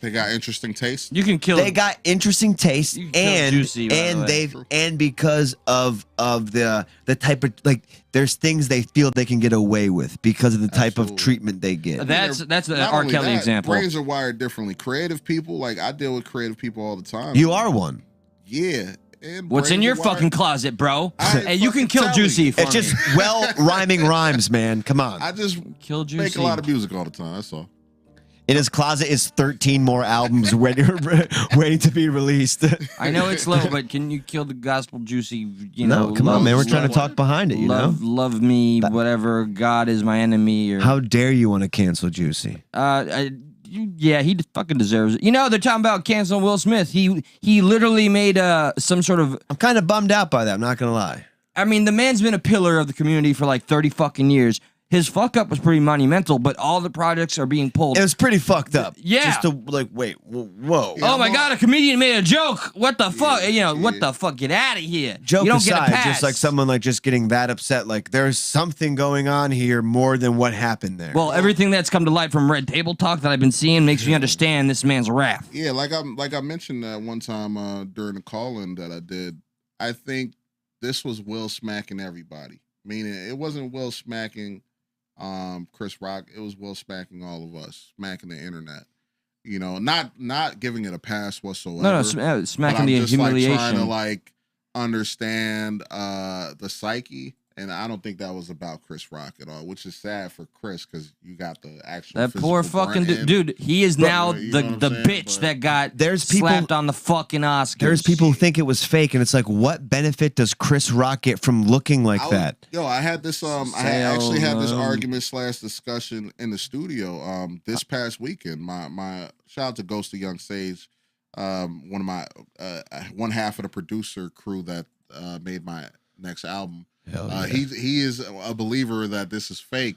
they got interesting taste. You can kill. they got interesting taste, You can kill and Jussie, by the and way. they've and because of the type of like there's things they feel they can get away with because of the type of Absolutely. treatment they get. That's an Not R. only Kelly that, example. Brains are wired differently. Creative people, like I deal with creative people all the time. You are one. Yeah. And What's in brains your are wired- fucking closet, bro? I ain't Hey, you can fucking kill telling Jussie you. for It's me. just well rhyming rhymes, man. Come on. I just Kill Jussie. make a lot of music all the time. That's all. In his closet is 13 more albums waiting to be released. I know it's low, but can you kill the gospel Jussie? You know, No, come on, love- man. We're trying to love- talk behind it, you love, know? love me, whatever. God is my enemy, or How dare you want to cancel Juicy? yeah, he fucking deserves it. You know, they're talking about canceling Will Smith. He literally made some sort of. I'm kind of bummed out by that. I'm not going to lie. I mean, the man's been a pillar of the community for like 30 fucking years. His fuck up was pretty monumental, but all the projects are being pulled. It was pretty fucked up. Yeah. Just to, like, wait, whoa. Yeah. Oh my I'm God! A comedian made a joke. What the fuck? You know what yeah. the fuck? Get out of here! Joke you don't get a aside, pass. just like someone like just getting that upset, like there's something going on here more than what happened there. Well, everything that's come to light from Red Table Talk that I've been seeing makes me understand this man's wrath. Yeah, like I mentioned that one time during the call-in that I did. I think this was Will smacking everybody. Meaning it wasn't Will smacking Chris Rock. It was Will smacking all of us, smacking the internet. You know, not giving it a pass whatsoever. No, but smacking I'm the just humiliation. like trying to like understand the psyche. And I don't think that was about Chris Rock at all, which is sad for Chris because you got the actual that poor physical fucking brand. dude. He is now you know the what I'm the saying? bitch But that got there's people- slapped on the fucking Oscars. there's people who think it was fake, and it's like, what benefit does Chris Rock get from looking like that? I had this I actually had this Sale, argument / discussion in the studio this past weekend. My shout out to Ghost of Young Sage, one of my one half of the producer crew that made my next album. Hell yeah. He is a believer that this is fake,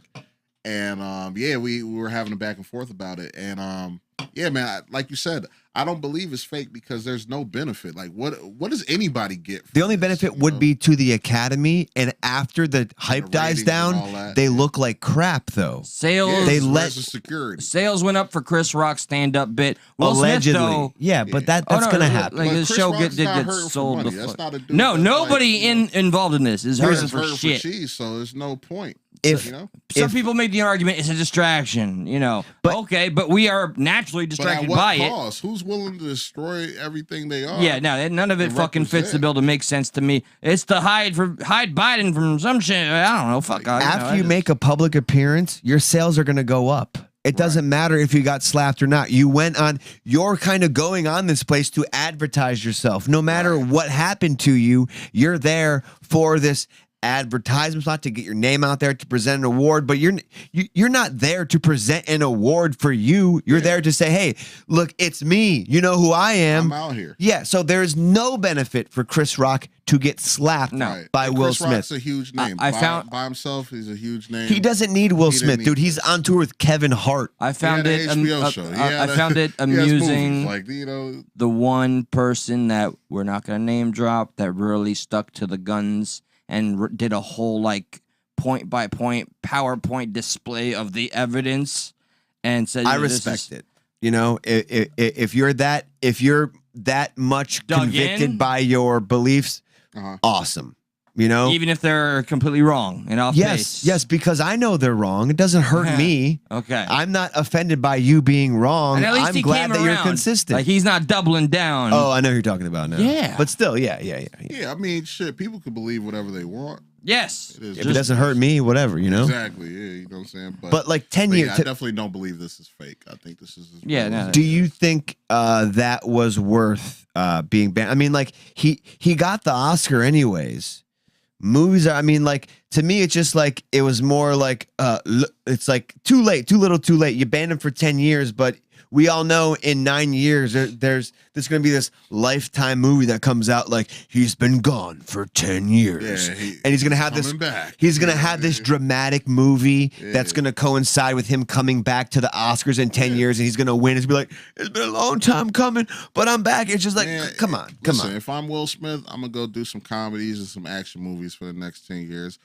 And yeah, we were having a back and forth about it. And yeah, man, like you said, I don't believe it's fake because there's no benefit. Like, what does anybody get? The only benefit would be to the Academy, and after the hype dies down, they look like crap though. Sales, they let the security. Sales went up for Chris Rock's stand-up bit. Will Allegedly, Smith, though, yeah, but that's gonna happen. Like his show did get sold. No, nobody involved in this is hurting for shit. Cheese, so there's no point. Some people make the argument it's a distraction, But, okay, but we are naturally distracted by it. Who's willing to destroy everything they are? Yeah, no, none of it fucking fits the bill to make sense to me. It's to hide Biden from some shit. I don't know. Fuck. After you make a public appearance, your sales are gonna go up. It doesn't matter if you got slapped or not. You're kind of going on this place to advertise yourself. No matter what happened to you, you're there for this advertisements, not to get your name out there to present an award, but you're not there to present an award for you. You're there to say, hey, look, it's me. You know who I am. I'm out here. Yeah, so there's no benefit for Chris Rock to get slapped by Will Smith. Rock's a huge name. I found by himself, he's a huge name. He doesn't need Will Smith, dude. He's on tour with Kevin Hart. I found it amusing. Like, the one person that we're not going to name drop that really stuck to the guns and did a whole point by point PowerPoint display of the evidence and said, I respect it. If you're that much convicted by your beliefs, awesome. Even if they're completely wrong and off base. Yes, because I know they're wrong. It doesn't hurt me. Okay. I'm not offended by you being wrong. And at least I'm glad that you're consistent. Like, he's not doubling down. Oh, I know who you're talking about now. Yeah. But still, yeah. I mean, shit, people can believe whatever they want. Yes. If it doesn't hurt me, whatever, Exactly, yeah, you know what I'm saying? But like 10 years... I definitely don't believe this is fake. I think this is... Do you think that was worth being banned? I mean, like, he got the Oscar anyways. Movies are, to me, it's just like, it was more like, it's like too late, too little, too late. You banned him for 10 years, but we all know in 9 years, there's going to be this Lifetime movie that comes out like, he's been gone for 10 years. Yeah, and he's going to have this, he's going to have this dramatic movie that's going to coincide with him coming back to the Oscars in 10 years, and he's going to win. It's going to be like, it's been a long time coming, but I'm back. It's just like, come on. If I'm Will Smith, I'm going to go do some comedies and some action movies for the next 10 years.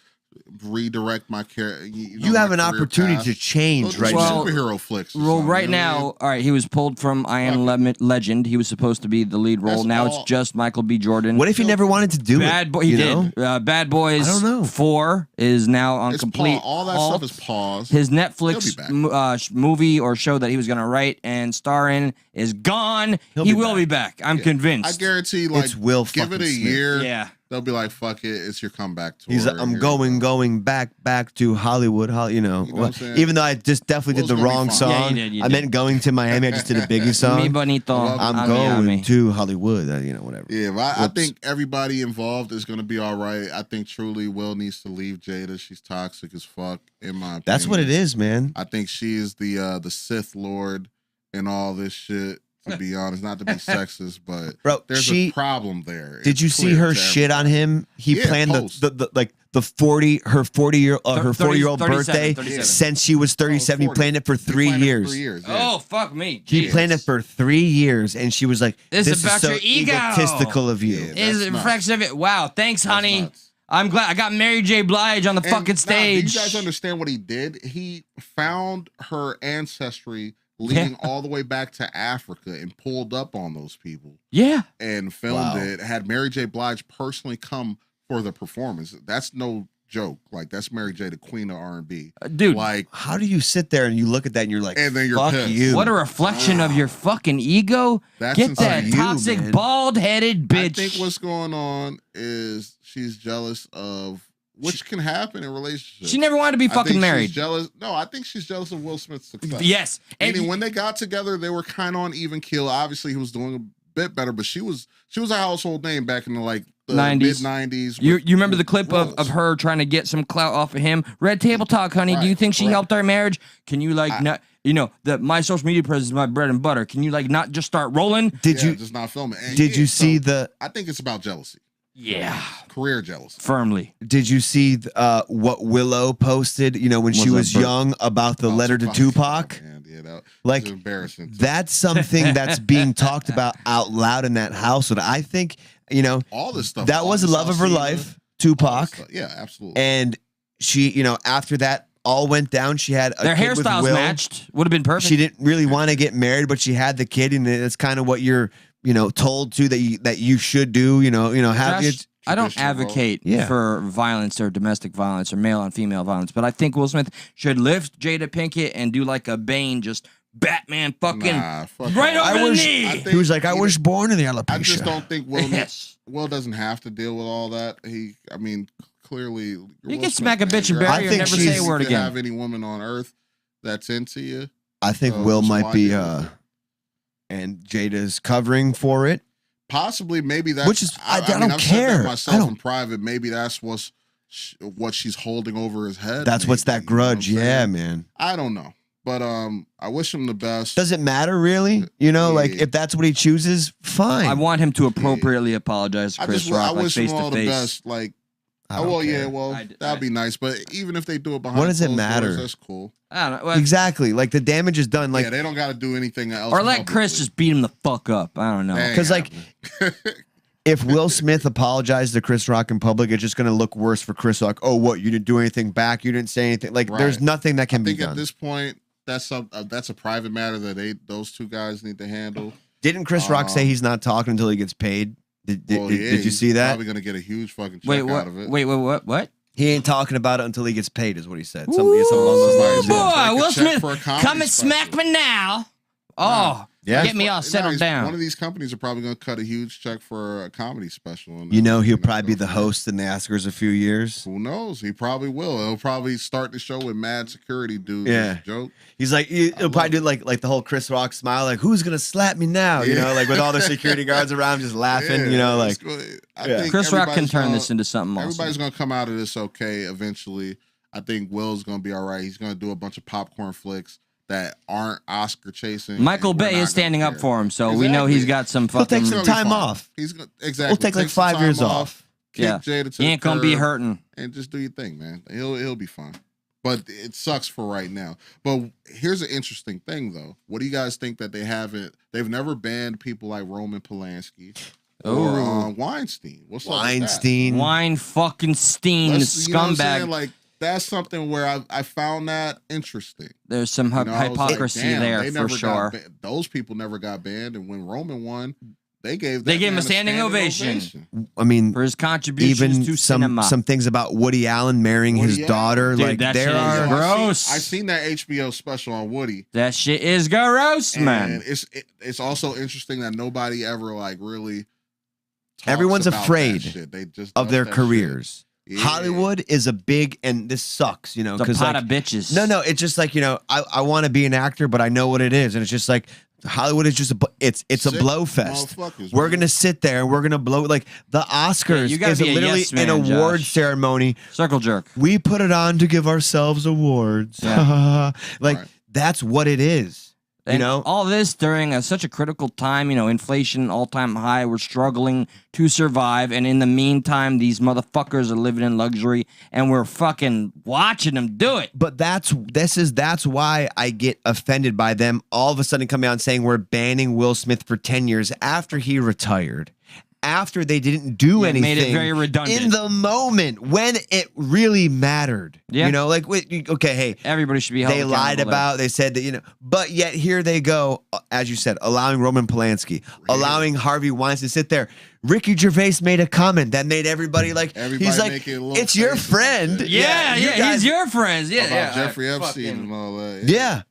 Redirect my character. You have an opportunity to change right now. Superhero flicks. Well, right now, all right, he was pulled from I Am Legend. He was supposed to be the lead role. Now it's just Michael B. Jordan. What if he never wanted to do it? He did. Bad Boys 4 is now on complete. All that stuff is paused. His Netflix movie or show that he was going to write and star in is gone. He will be back. I'm convinced. I guarantee. Like, it's Will. Give it a year. Yeah. They'll be like, "Fuck it, it's your comeback tour." He's like, I'm going back to Hollywood. Even though I just definitely did the wrong song. Yeah, you did. I meant going to Miami. I just did a Biggie song. Mi bonito. I'm going to Hollywood. Whatever. Yeah, but I think everybody involved is going to be all right. I think truly Will needs to leave Jada. She's toxic as fuck, in my opinion. That's what it is, man. I think she is the Sith Lord and all this shit. To be honest, not to be sexist, but there's a problem there. Did you see her shit on him? He planned her 40-year-old birthday since she was 37. He planned it for 3 years. Oh, fuck me. He planned it for 3 years, and she was like, "This is about so your ego. Egotistical of you." Is it reflection of it? Wow, thanks, honey. I'm glad I got Mary J. Blige on the fucking stage. Do you guys understand what he did? He found her ancestry leading all the way back to Africa and pulled up on those people. Yeah. And filmed it. Had Mary J. Blige personally come for the performance. That's no joke. Like, that's Mary J., the queen of R&B. Dude. Like, how do you sit there and you look at that and you're like, and then you're fuck pissed. you. What a reflection of your fucking ego. Get that toxic, bald-headed bitch. I think what's going on is she's jealous of, which can happen in relationships. She never wanted to be fucking married. She's jealous. No, I think she's jealous of Will Smith's success. Yes. And when they got together, they were kind of on even keel. Obviously, he was doing a bit better, but she was a household name back in the mid-90s. You remember the clip of her trying to get some clout off of him? Red table talk, honey. Right, do you think she helped our marriage? Can you not? My social media presence is my bread and butter. Can you not just start rolling? Did you just not film it? Did you see the? I think it's about jealousy. Yeah. Career jealousy. Firmly. Did you see what Willow posted? You know, when she was young about the letter to Tupac. Man, yeah, that Like, was embarrassing. that's something that's being talked about out loud in that household. I think, you know, all this stuff. that was the love of her life, Tupac. Yeah, absolutely. And she, you know, after that all went down, she had a Their kid with hairstyles Will. matched. Would have been perfect. She didn't really want to get married, but she had the kid, and it's kind of what you're, you know, told to that you should do. You know, have Josh, it. I don't traditional advocate Yeah. for violence or domestic violence or male on female violence, but I think Will Smith should lift Jada Pinkett and do like a Bane, just Batman fucking fuck right that. over the knee. He was like, I was born in the alopecia. I just don't think Will. Yes. Will doesn't have to deal with all that. I mean, clearly, You Will can Smith, smack a man. bitch and You're- bury I her and think never say a she's- word you could again. have any woman on earth that's into you. I think So, Will so might why be, deal with it? and Jada's covering for it. Possibly, maybe that's. Which is- I mean, don't I've said care. that I myself don't- in private. Maybe that's what she's holding over his head. That's what's maybe, that grudge. you know what I'm Yeah, saying? man. I don't know, but I wish him the best. Does it matter really? You know, like Yeah. if that's what he chooses, fine. I want him to appropriately apologize to I Chris just Rock, I like wish face him all to the face. best. Like, I don't well, care. yeah, well, I- that'd be nice. But even if they do it behind What does it closed matter? doors, that's cool. I don't know. Well, Exactly. Like the damage is done. Like Yeah, they don't got to do anything else. or let Chris publicly. just beat him the fuck up. I don't know. Dang, 'Cause, like, happening. if Will Smith apologized to Chris Rock in public, it's just going to look worse for Chris Rock. Oh, what? You didn't do anything back. You didn't say anything. Like, there's Right. nothing that I can be think at done. this point, that's a private matter that those two guys need to handle. Didn't Chris Rock say he's not talking until he gets paid? Did Well, yeah, you he's see that? Probably gonna get a huge fucking check Wait, out what? of it. Wait, what? He ain't talking about it until he gets paid, is what he said. Ooh, Something along those lines. boy. Yeah. Take a Will check Smith, for a comedy come and smack special. me now. Oh, Yeah. get me all Now settled One down. of these companies are probably gonna cut a huge check for a comedy special. And You know, he'll go probably be the from there. host in the Oscars a few years. Who knows? He probably will. He'll probably start the show with mad security dudes. Yeah. Joke. He's like, he'll probably do like the whole Chris Rock smile, like, who's going to slap me now? You Yeah. know, like with all the security guards around just laughing, you know, like. I Yeah. think Chris Rock can everybody's turn gonna- this into something else. Everybody's gonna come out of this okay eventually. I think Will's gonna be all right. He's gonna do a bunch of popcorn flicks that aren't Oscar chasing. Michael and we're Bay not is standing gonna up care. for him, so we know he's Exactly. got some He'll fucking. take He's some gonna be time fine. off. He's gonna exactly. We'll take like some 5 time years off. Kick Yeah. Jada to He the ain't gonna be curb hurting. and just do your thing, man. He'll be fine. But it sucks for right now. But here's an interesting thing, though. What do you guys think that they've never banned people like Roman Polanski or Oh. Weinstein? What's up with that? Weinstein. Wine fucking Steen, the You know what I'm saying? scumbag. Like, that's something where I found that interesting. There's some You know, I was like, hypocrisy damn, there they for never got sure. those people never got banned, and when Roman won, they gave They that gave him man a standing ovation. I mean, For his contributions even to some cinema. things about Woody Allen marrying his Woody Allen. daughter. Dude, like that there shit is are. gross. I seen that HBO special on Woody. That shit is gross, man. And it's also interesting that nobody ever like really. talks Everyone's about that afraid shit. They just of does their that careers. shit. Yeah. Hollywood is a big, and this sucks, you know, It's a because pot like, of bitches. no, it's just like, you know, I want to be an actor, but I know what it is, and it's just like Hollywood is just it's a Sick blow fest. motherfuckers, We're man. gonna sit there and we're gonna blow like the Oscars you gotta is be a literally yes an man, award Josh. ceremony. Circle jerk. We put it on to give ourselves awards. Yeah. Like Right. that's what it is. You And know, all this during such a critical time, inflation all-time high. We're struggling to survive, and in the meantime, these motherfuckers are living in luxury, and we're fucking watching them do it. but that's why I get offended by them all of a sudden coming out and saying we're banning Will Smith for 10 years after he retired. After they didn't do Yeah, it anything, made it very redundant. in the moment when it really mattered. Yeah. You know, like okay, hey, Everybody should be held they lied accountable about. They said that but yet here they go, as you said, allowing Roman Polanski, allowing Harvey Weinstein to sit there. Ricky Gervais made a comment that made everybody like Everybody he's like, making little it's your faces and friend. shit. Yeah, you yeah, guys- he's your friends. Yeah, About yeah. Jeffrey fucking- Epstein and all that. Yeah.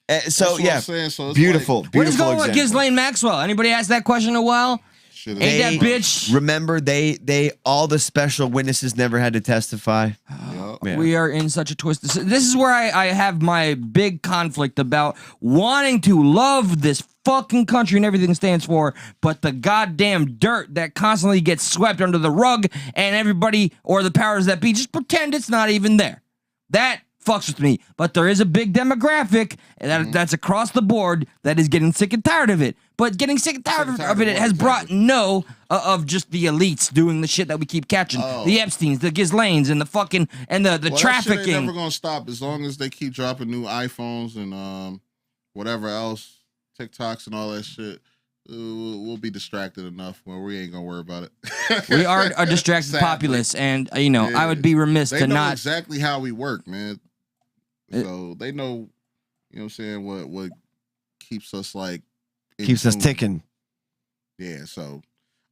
So That's what yeah, I'm saying. So it's beautiful, like, What is beautiful going on with example. Ghislaine Maxwell? Anybody asked that question in a while? shit, Ain't that bitch? Remember, they all the special witnesses never had to testify. Yup. Yeah. We are in such a twist. This is where I have my big conflict about wanting to love this fucking country and everything it stands for, but the goddamn dirt that constantly gets swept under the rug and everybody or the powers that be just pretend it's not even there. That fucks with me. But there is a big demographic that's across the board that is getting sick and tired of it. But getting sick and tired of it has brought no of just the elites doing the shit that we keep catching. The Epsteins, the Ghislaines, and the fucking the trafficking. That shit ain't never gonna stop as long as they keep dropping new iPhones and whatever else, TikToks and all that shit. We'll be distracted enough where we ain't gonna worry about it. We are a distracted populace, and I would be remiss to not. They know exactly how we work, man. So they know, you know what I'm saying, what keeps us like keeps us ticking. Yeah, so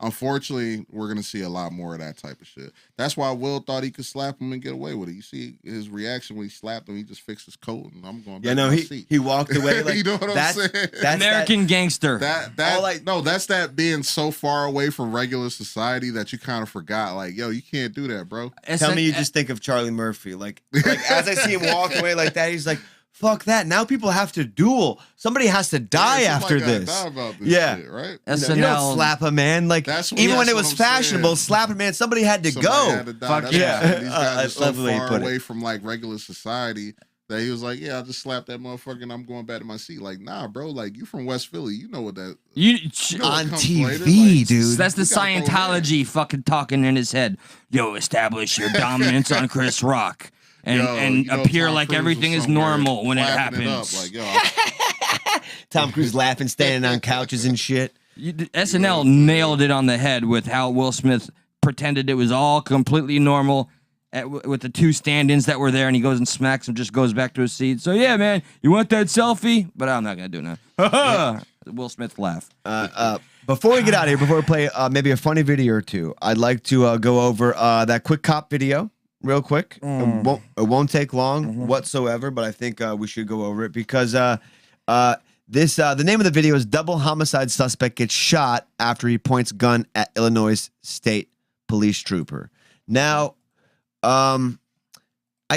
unfortunately, we're gonna see a lot more of that type of shit. That's why Will thought he could slap him and get away with it. You see his reaction when he slapped him, he just fixed his coat and I'm going back to my seat. He walked away like you know what I'm saying? That's American gangster. That's that being so far away from regular society that you kind of forgot. Like, yo, you can't do that, bro. Tell me you just think of Charlie Murphy. Like as I see him walk away like that, he's like, fuck that. Now people have to duel. Somebody has to die after this. Die about this shit, right? SNL. You don't slap a man. Like even when it was fashionable, slap a man, somebody had to go. Had to die. Fuck yeah. These guys are so far away from like regular society that he was like, yeah, I just slapped that motherfucker and I'm going back to my seat. Like, nah, bro. Like, you from West Philly. You know what that you know on TV, like, dude. That's the Scientology fucking talking in his head. Yo, establish your dominance on Chris Rock. And appear Tom like Cruise everything is normal when it happens. Like, yo, Tom Cruise laughing, standing on couches and shit. SNL nailed it on the head with how Will Smith pretended it was all completely normal with the two stand-ins that were there, and he goes and smacks him, just goes back to his seat. So yeah, man, you want that selfie? But I'm not gonna do it now. Will Smith laugh. Before we get out of here, before we play maybe a funny video or two, I'd like to go over that quick cop video. Real quick, it won't take long whatsoever, but I think we should go over it because the name of the video is "Double Homicide Suspect Gets Shot After He Points Gun at Illinois State Police Trooper." Now, I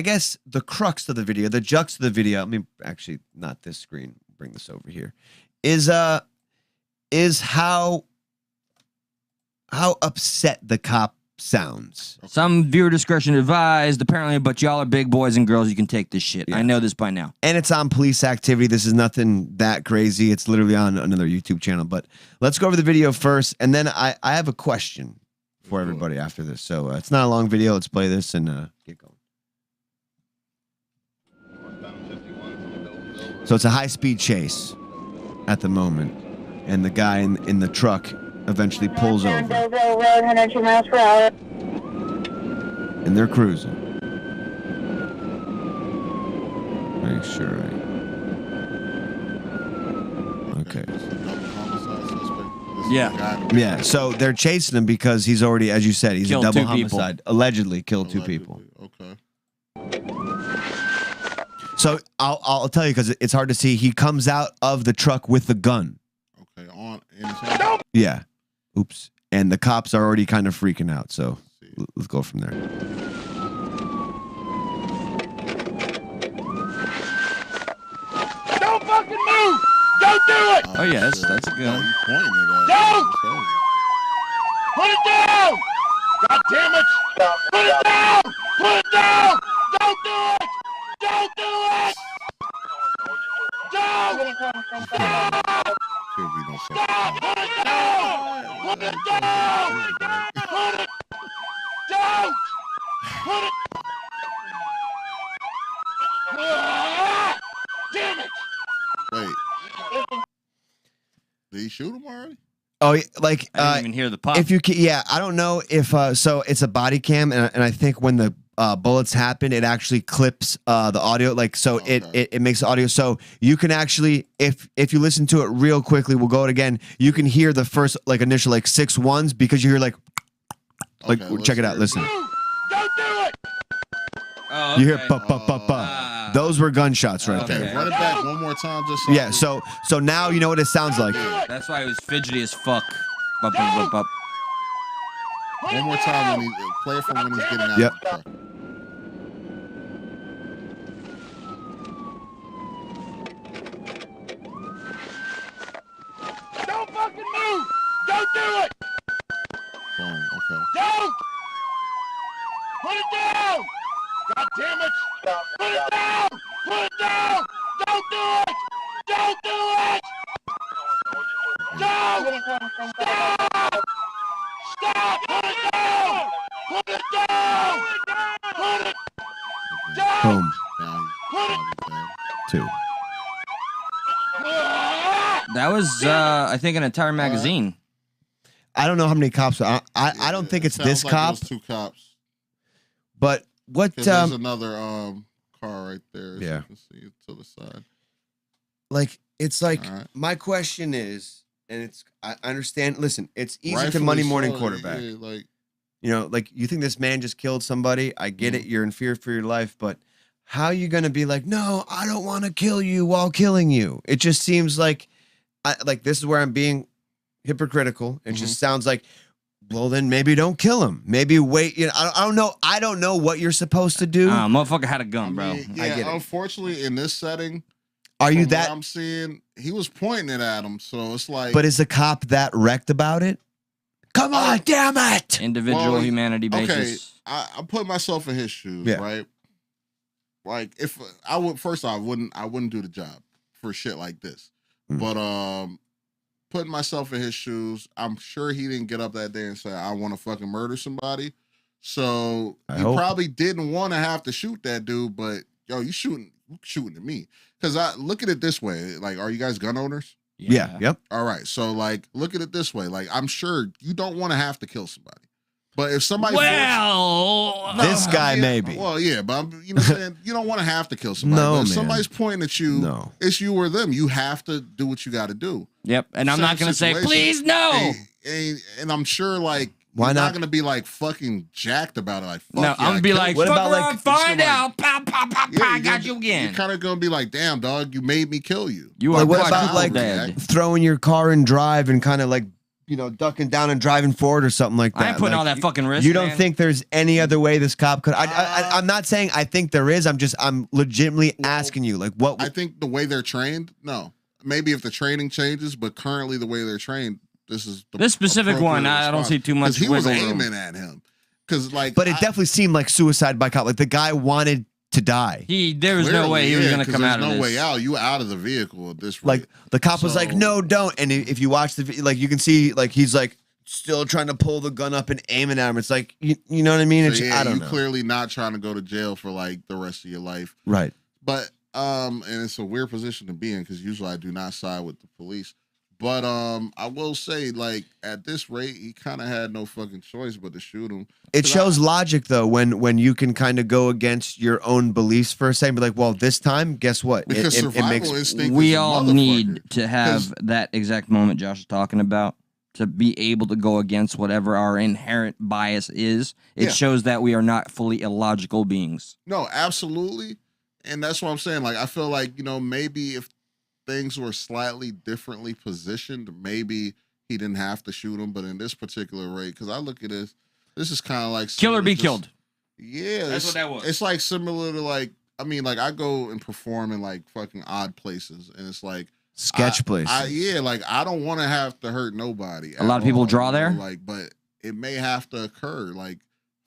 guess the crux of the video, the jux of the video. I mean, actually, not this screen. Bring this over here. Is how upset the cop sounds. Some viewer discretion advised, apparently, but y'all are big boys and girls. You can take this shit. Yeah. I know this by now. And it's on police activity. This is nothing that crazy. It's literally on another YouTube channel. But let's go over the video first, and then I have a question for everybody after this. So it's not a long video. Let's play this and get going. So it's a high-speed chase at the moment, and the guy in the truck eventually pulls over. Road, 102 miles per hour. And they're cruising. Make sure. Okay. Yeah. So they're chasing him because he's already, as you said, he's killed a double two people. homicide. Allegedly killed two people. Okay. So I'll tell you because it's hard to see. He comes out of the truck with the gun. Okay. On in his hand. Yeah. Oops. And the cops are already kind of freaking out. So let's go from there. Don't fucking move! Don't do it! Oh, yes, that's a good one. You pointing it at Don't! Put it down! God damn it! Put it down! Put it down! Don't do it! Don't do it! Don't! Stop! Could be no Stop! Put it down! Put it down! Put it! Don't! Put it! Ah! Damn it! Wait. Did he shoot him already? Oh, like I didn't even hear the pop. If you can, yeah, I don't know if so. It's a body cam, and I think when the bullets happen, it actually clips the audio. Like so, it makes the audio. So you can actually, if you listen to it real quickly, we'll go it again. You can hear the first like initial like 6 ones because you hear like check it out. Listen. Don't do it! Oh, You hear okay. ba ba ba ba. Those were gunshots right Okay. there. Run it back one more time, just Yeah. So now you know what it sounds like. That's why he was fidgety as fuck. Bup, bup, bup, bup. one more time when he play it from when he's getting out Yep. of the truck. Don't fucking move! Don't do it! Boom. Okay. Don't! Put it down! God damn it! Put it down! Put it down! Don't do it! Don't do it! Don't! Stop! Stop! Put it down! Put it down! Put it down! Boom. Put it 2. That was, I think, an entire magazine. I don't know how many cops. I don't think it's Sounds this like cop. those 2 cops. But what? 'Cause there's another car right there. As Yeah. you can see to the side. Like it's like All right. my question is, and it's I understand. Listen, it's easy to Rightfully Monday morning so, quarterback. yeah, like You know, like you think this man just killed somebody. I get Mm-hmm. it. You're in fear for your life, but how are you gonna be like, no, I don't want to kill you while killing you? It just seems like, like this is where I'm being hypocritical. It just sounds like, well, then maybe don't kill him. Maybe wait. You know, I don't know. I don't know what you're supposed to do. Motherfucker had a gun, I bro. mean, I yeah, get it. unfortunately, in this setting, Are you from what that? I'm seeing, he was pointing it at him, so it's like. But is the cop that wrecked about it? Come on, damn it! Individual Well, humanity okay, basis. I put myself in his shoes, Yeah. right? Like if I would first off, I wouldn't do the job for shit like this. Mm. But putting myself in his shoes, I'm sure he didn't get up that day and say, I want to fucking murder somebody. So I he hope. probably didn't want to have to shoot that dude, but yo, you shooting at me. Cause I look at it this way. Like, are you guys gun owners? Yeah. Yep. All right. So like look at it this way. Like, I'm sure you don't want to have to kill somebody. But if somebody Well, This guy yeah, maybe. Well, yeah, but you know what I'm saying? You don't want to have to kill somebody. No, but if man. somebody's pointing at you, No. it's you or them. You have to do what you got to do. Yep, and I'm not Same gonna say, situation. please no. And I'm sure, like, Why you're not? going to be, like, fucking jacked about it. Like, fuck No, yeah, I'm gonna I be killed like, What fuck about, like, around, it's find gonna, out, pow, pow, pow, Yeah, pow, I you're got gonna- you again. You're kind of going to be like, damn, dog, you made me kill you. You Like, are what about, quadruple like, dead. throwing your car in drive and kind of like, you know, ducking down and driving forward or something like that? I ain't putting Like, all that fucking risk. You don't man. think there's any other way this cop could? I'm not saying I think there is. I'm legitimately asking you, like, what? I think the way they're trained, no. Maybe if the training changes, but currently the way they're trained, this is the This specific one, appropriate I don't see response. too much 'Cause he was wiggle room. aiming at him. Because, like, but it definitely seemed like suicide by cop. Like the guy wanted to die. There was no way he was gonna come out of There's this. no way out. You out of the vehicle at this rate. Like the cop was like, So- "No, don't." And if you watch the like, you can see like he's like still trying to pull the gun up and aiming at him. It's like you know what I mean? So, It's, yeah, I don't you know. clearly not trying to go to jail for like the rest of your life. Right. But and it's a weird position to be in because usually I do not side with the police. But I will say, like, at this rate, he kind of had no fucking choice but to shoot him. It 'Cause shows logic though when you can kind of go against your own beliefs for a second. Be like, well, this time, guess what? Because it survival makes instinct We is a all motherfucker. need to have that exact moment Josh is talking about to be able to go against whatever our inherent bias is. It Yeah. shows that we are not fully illogical beings. No, absolutely. And that's what I'm saying. Like, I feel like, you know, maybe if things were slightly differently positioned, maybe he didn't have to shoot him. But in this particular rate, because I look at this is kind of like Kill or similar be to- killed. Yeah, That's it's- what that was. It's like similar to like, I mean, like I go and perform in like fucking odd places, and it's like sketch place. yeah, like I don't want to have to hurt nobody. A lot of people draw you know, there? like, but it may have to occur. Like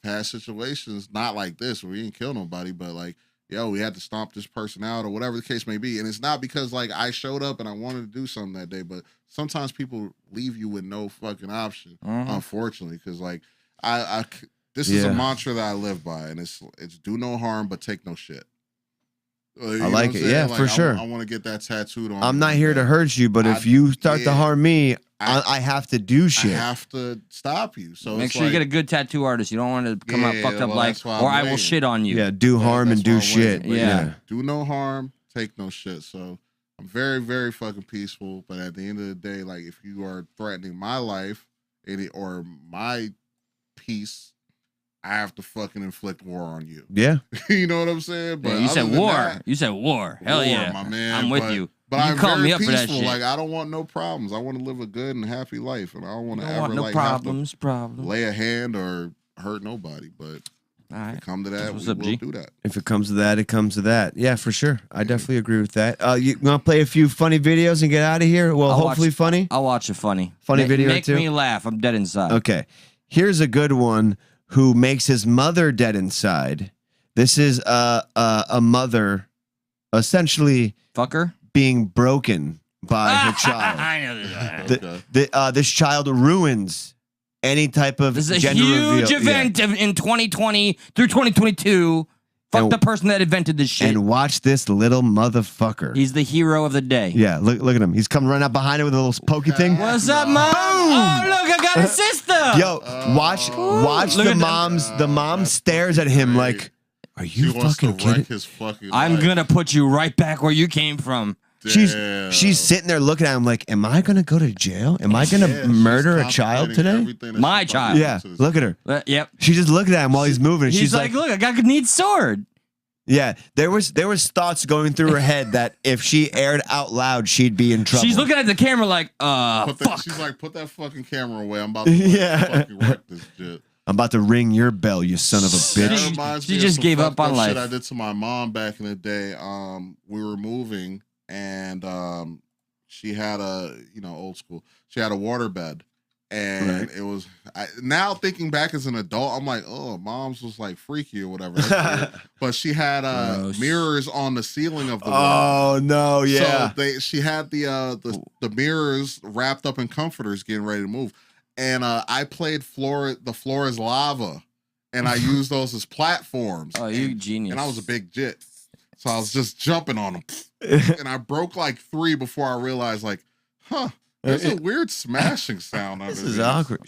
past situations, not like this where we didn't kill nobody, but like, yo, we had to stomp this person out or whatever the case may be. And it's not because like I showed up and I wanted to do something that day, but sometimes people leave you with no fucking option, unfortunately, because like this is Yeah. a mantra that I live by, and it's do no harm but take no shit. You know I what like I'm it. saying? Yeah, Like, for sure. I want to get that tattooed on. I'm me not like here to that. hurt you, but if you start to yeah. harm me, I- I have to do I shit. have to stop you. So Make it's sure you like, get a good tattoo artist. You don't want to come out Yeah, fucked up well, like, that's why or I'm I will waiting. shit on you. Yeah, do harm and that's do why I'm shit. waiting. But Yeah. do no harm, take no shit. So I'm very, very fucking peaceful. But at the end of the day, like if you are threatening my life or my peace, I have to fucking inflict war on you. Yeah. You know what I'm saying? But Yeah, you other said than war. that, You said war. Hell war, yeah. my man. I'm with But- you. But You I'm called very me up for that peaceful. shit. Like I don't want no problems. I want to live a good and happy life, and I don't want to Don't ever want no like problems. have to lay a hand or hurt nobody. But All if right. it come to that, What's we up, will G? do that. If it comes to that, it comes to that. Yeah, for sure. I definitely agree with that. You want to play a few funny videos and get out of here? Well, I'll hopefully watch- funny. I'll watch a funny Video Make too? me laugh. I'm dead inside. Okay. Here's a good one who makes his mother dead inside This is a mother essentially Fucker. being broken by her child. I know this. This child ruins any type of This is a gender huge reveal. event in 2020 through 2022. Fuck And- the person that invented this shit. And watch this little motherfucker. He's the hero of the day. Yeah, look at him. He's coming running up behind it with a little pokey thing. What's up, mom? Oh, look, I got a sister. Yo, watch Look the at mom's. The mom stares at him like, "Are He you wants to fucking wreck kidding?" his fucking I'm life. gonna put you right back where you came from. Damn. She's sitting there looking at him like, "Am I gonna go to jail? Am I gonna Yeah, she's murder a child contemplating today?" everything that My she's child. Yeah, to this- look at her. Yep. She's just looking at him while he's moving. He's She's like, look, I got a neat sword. yeah. There was thoughts going through her head that if she aired out loud, she'd be in trouble. She's looking at the camera like, fuck. She's like, put that fucking camera away. I'm about to Yeah. fucking wreck this shit. I'm about to ring your bell, you son of a That bitch. reminds She me of just some gave up fucked on life. Shit I did to my mom back in the day. We were moving, and she had a old school. She had a waterbed, and it was. Now thinking back as an adult, I'm like, oh, mom's was like freaky or whatever. That's weird. But she had Gross. mirrors on the ceiling of the waterbed. Oh no, yeah. So she had the mirrors wrapped up in comforters, getting ready to move, and I played the floor is lava, and I used those as platforms. Oh, you genius. And I was a big jit, so I was just jumping on them, and I broke like 3 before I realized, like, there's a weird smashing sound. This under is these. awkward.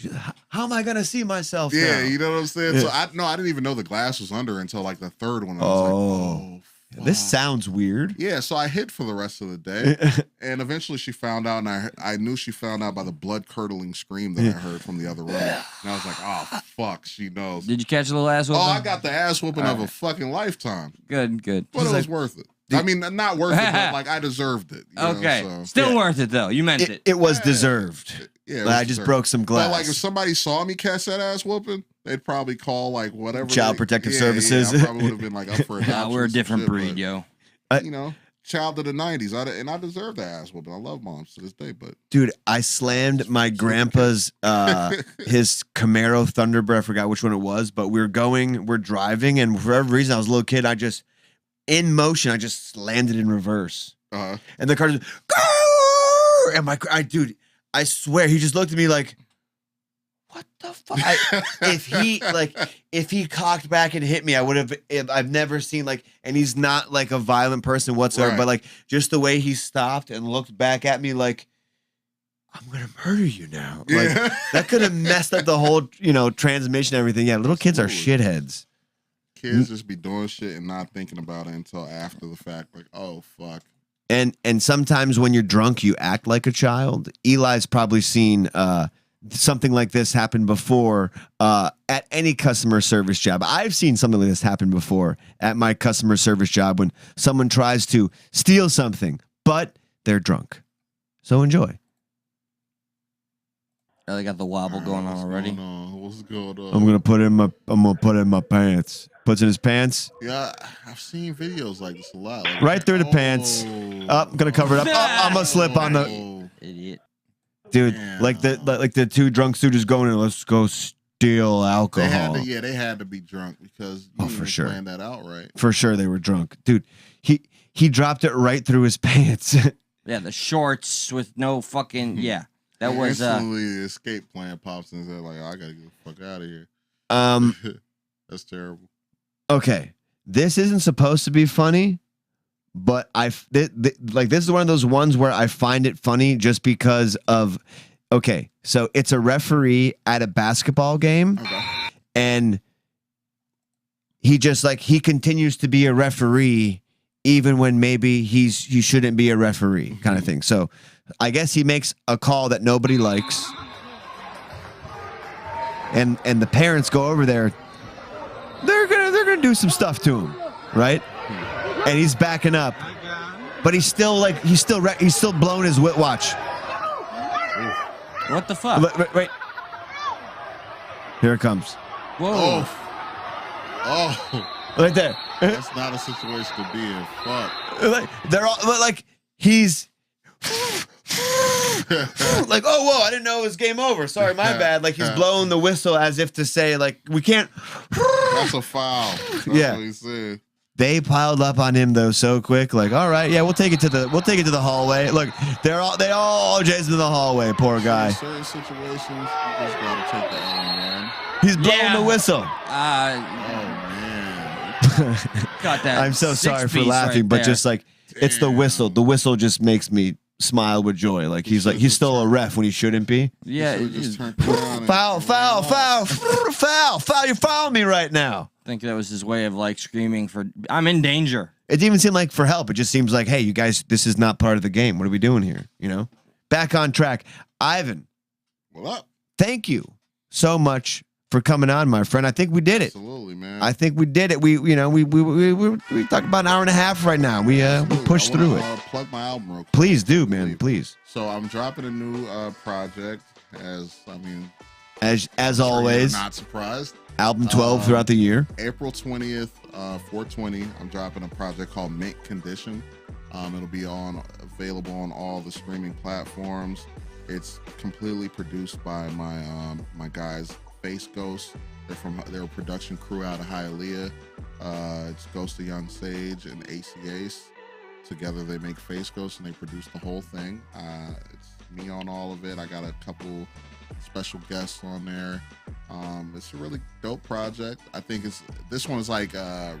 How am I gonna see myself? Yeah, now? you know what I'm saying. Yeah. So I didn't even know the glass was under until like the third one. I was like, oh. This fuck. sounds weird. Yeah, so I hid for the rest of the day, and eventually she found out, and I knew she found out by the blood curdling scream that I heard from the other room, and I was like, oh fuck, she knows. Did you catch a little ass whooping? Oh, I got the ass whooping of a fucking lifetime, Good. but it was worth it. I mean, not worth it, but like I deserved it. You Okay. know, so. Still worth it, though. You meant it. It was deserved. Yeah, it Like, I was just deserved. broke some glass. But like, if somebody saw me catch that ass whooping, they'd probably call like whatever Child Protective yeah, Services. Yeah, I probably would have been like up for adoption. Nah, we're or a some different shit, breed, but, yo. You know, child of the '90s, and I deserve that ass whooping. I love moms to this day, but Dude, I slammed my grandpa's his Camaro Thunderbird. I forgot which one it was, but we're driving, and for whatever reason, I was a little kid. I just in motion, I just landed in reverse, and the car just go. And dude, I swear, he just looked at me like, what the fuck? If he cocked back and hit me, I would have. I've never seen and he's not like a violent person whatsoever, Right. but like just the way he stopped and looked back at me like, I'm gonna murder you now. Like Yeah. that could have messed up the whole, transmission and everything. Yeah, little kids are shitheads. kids just be doing shit and not thinking about it until after the fact. Like, oh fuck. And sometimes when you're drunk, you act like a child. Eli's probably seen something like this happen before at any customer service job. I've seen something like this happen before at my customer service job when someone tries to steal something, but they're drunk. So enjoy. Oh, they got the wobble going on already. What's going on? I'm gonna put it in my pants. Puts in his pants. Yeah, I've seen videos like this a lot. Like, Right through the pants. I'm gonna cover it up. I'm gonna slip on the Idiot. dude. Damn. Like the two drunk suitors going in. Let's go steal They alcohol. they had to be drunk because you for didn't sure. plan that out right. For sure, they were drunk, dude. He dropped it right through his pants. Yeah, the shorts with no fucking That And was instantly the escape plan pops in. They're like, oh, I gotta get the fuck out of here. That's terrible. Okay, this isn't supposed to be funny, but this is one of those ones where I find it funny just because of. Okay, so it's a referee at a basketball game, Okay. and he he continues to be a referee even when maybe he shouldn't be a referee, kind of thing. So I guess he makes a call that nobody likes, and the parents go over there. They're gonna do some stuff to him, right? And he's backing up, but he's still blowing his watch. what the fuck? Wait. Here it comes. Whoa. Oh, Right there. that's not a situation to be in. Fuck. They're all he's like, oh, whoa, I didn't know it was game over. Sorry, my bad. Like he's blowing the whistle as if to say, like, we can't. That's a foul. That's Yeah. what he said. They piled up on him though so quick. Like, all right, yeah, we'll take it to the hallway. Look, they all Jay's in the hallway. Poor guy. In certain situations, you just gotta take the L, man. He's blowing Yeah. the whistle. Oh man. Got that. I'm so sorry for six-piece laughing, right but there. just like it's the whistle. The whistle just makes me smile with joy. Like he's still a ref when he shouldn't be. Yeah, Should've just turned around and Foul, foul, ran off. foul. You're fouling me right now. I think that was his way of like screaming for I'm in danger. It didn't even seem like for help. It just seems like, hey, you guys, this is not part of the game. What are we doing here? You know? Back on track. Ivan, What up? thank you so much for coming on, my friend. I think we did it. Absolutely, man. I think we did it. We talked about an hour and a half right now. We pushed I wanna, through it. Plug my album real quick. Please do, man. Please. So I'm dropping a new project. As As always, you're not surprised. album 12 throughout the year. April 20th, 420. I'm dropping a project called Mint Condition. It'll be available on all the streaming platforms. It's completely produced by my guys, Face Ghost. They're a production crew out of Hialeah. It's Ghost of Young Sage and AC Ace. Together they make Face Ghost and they produce the whole thing. It's me on all of it. I got a couple special guests on there. It's a really dope project. I think this one is like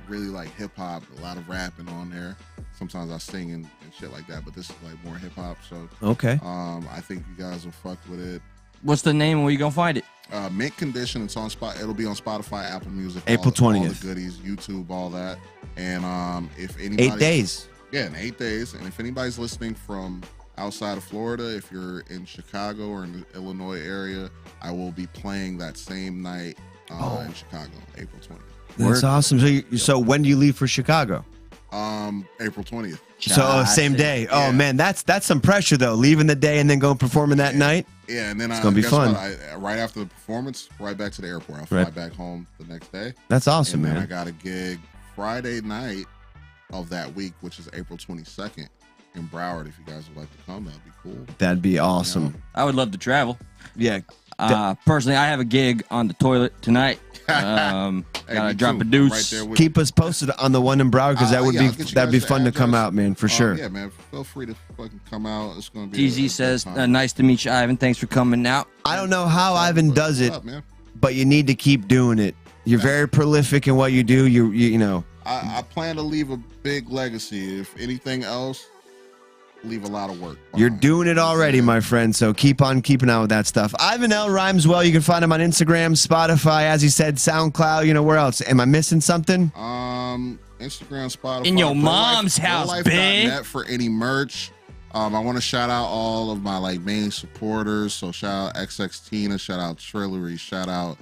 really like hip hop, a lot of rapping on there. Sometimes I sing and shit like that, but this is like more hip hop. So Okay. I think you guys will fuck with it. What's the name? Where you gonna find it? Mint Condition. It's on spot. It'll be on Spotify, Apple Music, April all 20th. the goodies, YouTube, all that. And if anybody, 8 days. yeah, in 8 days. And if anybody's listening from outside of Florida, if you're in Chicago or in the Illinois area, I will be playing that same night in Chicago, April 20th. That's awesome. So when do you leave for Chicago? April 20th. So same day. Yeah. Oh man, that's some pressure though. Leaving the day and then going performing that night. Yeah, and then It's gonna be guess fun. what? Right after the performance, right back to the airport. I'll fly back home the next day. That's awesome, And then man. I got a gig Friday night of that week, which is April 22nd in Broward. If you guys would like to come, that'd be cool. That'd be awesome. I would love to travel. Yeah. Personally, I have a gig on the toilet tonight. Hey, Gotta me drop too. a deuce. Right there with Keep us posted on the one in Broward because that would yeah, I'll get you that'd be guys the fun to come address. out, man, for sure. Yeah, man. Feel free to fucking come out. It's gonna be. TZ says, nice to meet you, Ivan. Thanks for coming out. I don't know how Ivan does it, Up, man? but you need to keep doing it. You're very prolific in what you do. You know. I plan to leave a big legacy. If anything else, leave a lot of work. You're behind. doing it already, my friend. So keep on keeping on with that stuff. Ivan L. Rhymes well. You can find him on Instagram, Spotify, as he said, SoundCloud. You know, where else? Am I missing something? Instagram, Spotify. In your Brolife- mom's house, big. Brolife.net for any merch. I want to shout out all of my like main supporters. So shout out XX Tina, shout out Trillery, shout out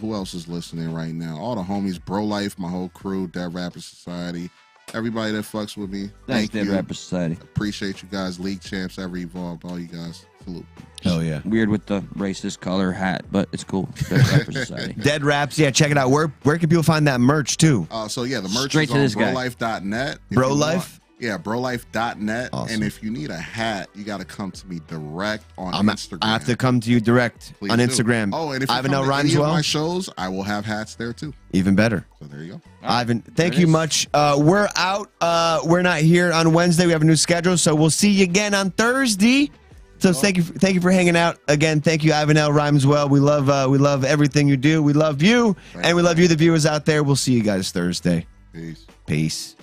who else is listening right now? All the homies, Bro Life, my whole crew, Dead Rapper Society, everybody that fucks with me. Thanks, Thank Dead you. Rapper Society. Appreciate you guys, League Champs, Ever Evolved, all you guys. Salute. Hell yeah. Weird with the racist color hat, but it's cool. Dead Rapper Society. Dead Raps. Yeah, check it out. Where can people find that merch too? So yeah, the merch Straight is to on this guy. brolife.net. If Bro you want- Life? Yeah, brolife.net. Awesome. And if you need a hat, you got to come to me direct on I Instagram. have to come to you direct Please on do. Instagram. Oh, and if you Ivan come L. to Rhymes any of well. my shows, I will have hats there too. Even better. So there you go. Ivan, thank There it you is. much. We're out. We're not here on Wednesday. We have a new schedule, so we'll see you again on Thursday. So thank you for hanging out again. Thank you, Ivan L. Rhymes well. We love everything you do. We love you, and we love you, the viewers out there. We'll see you guys Thursday. Peace. Peace.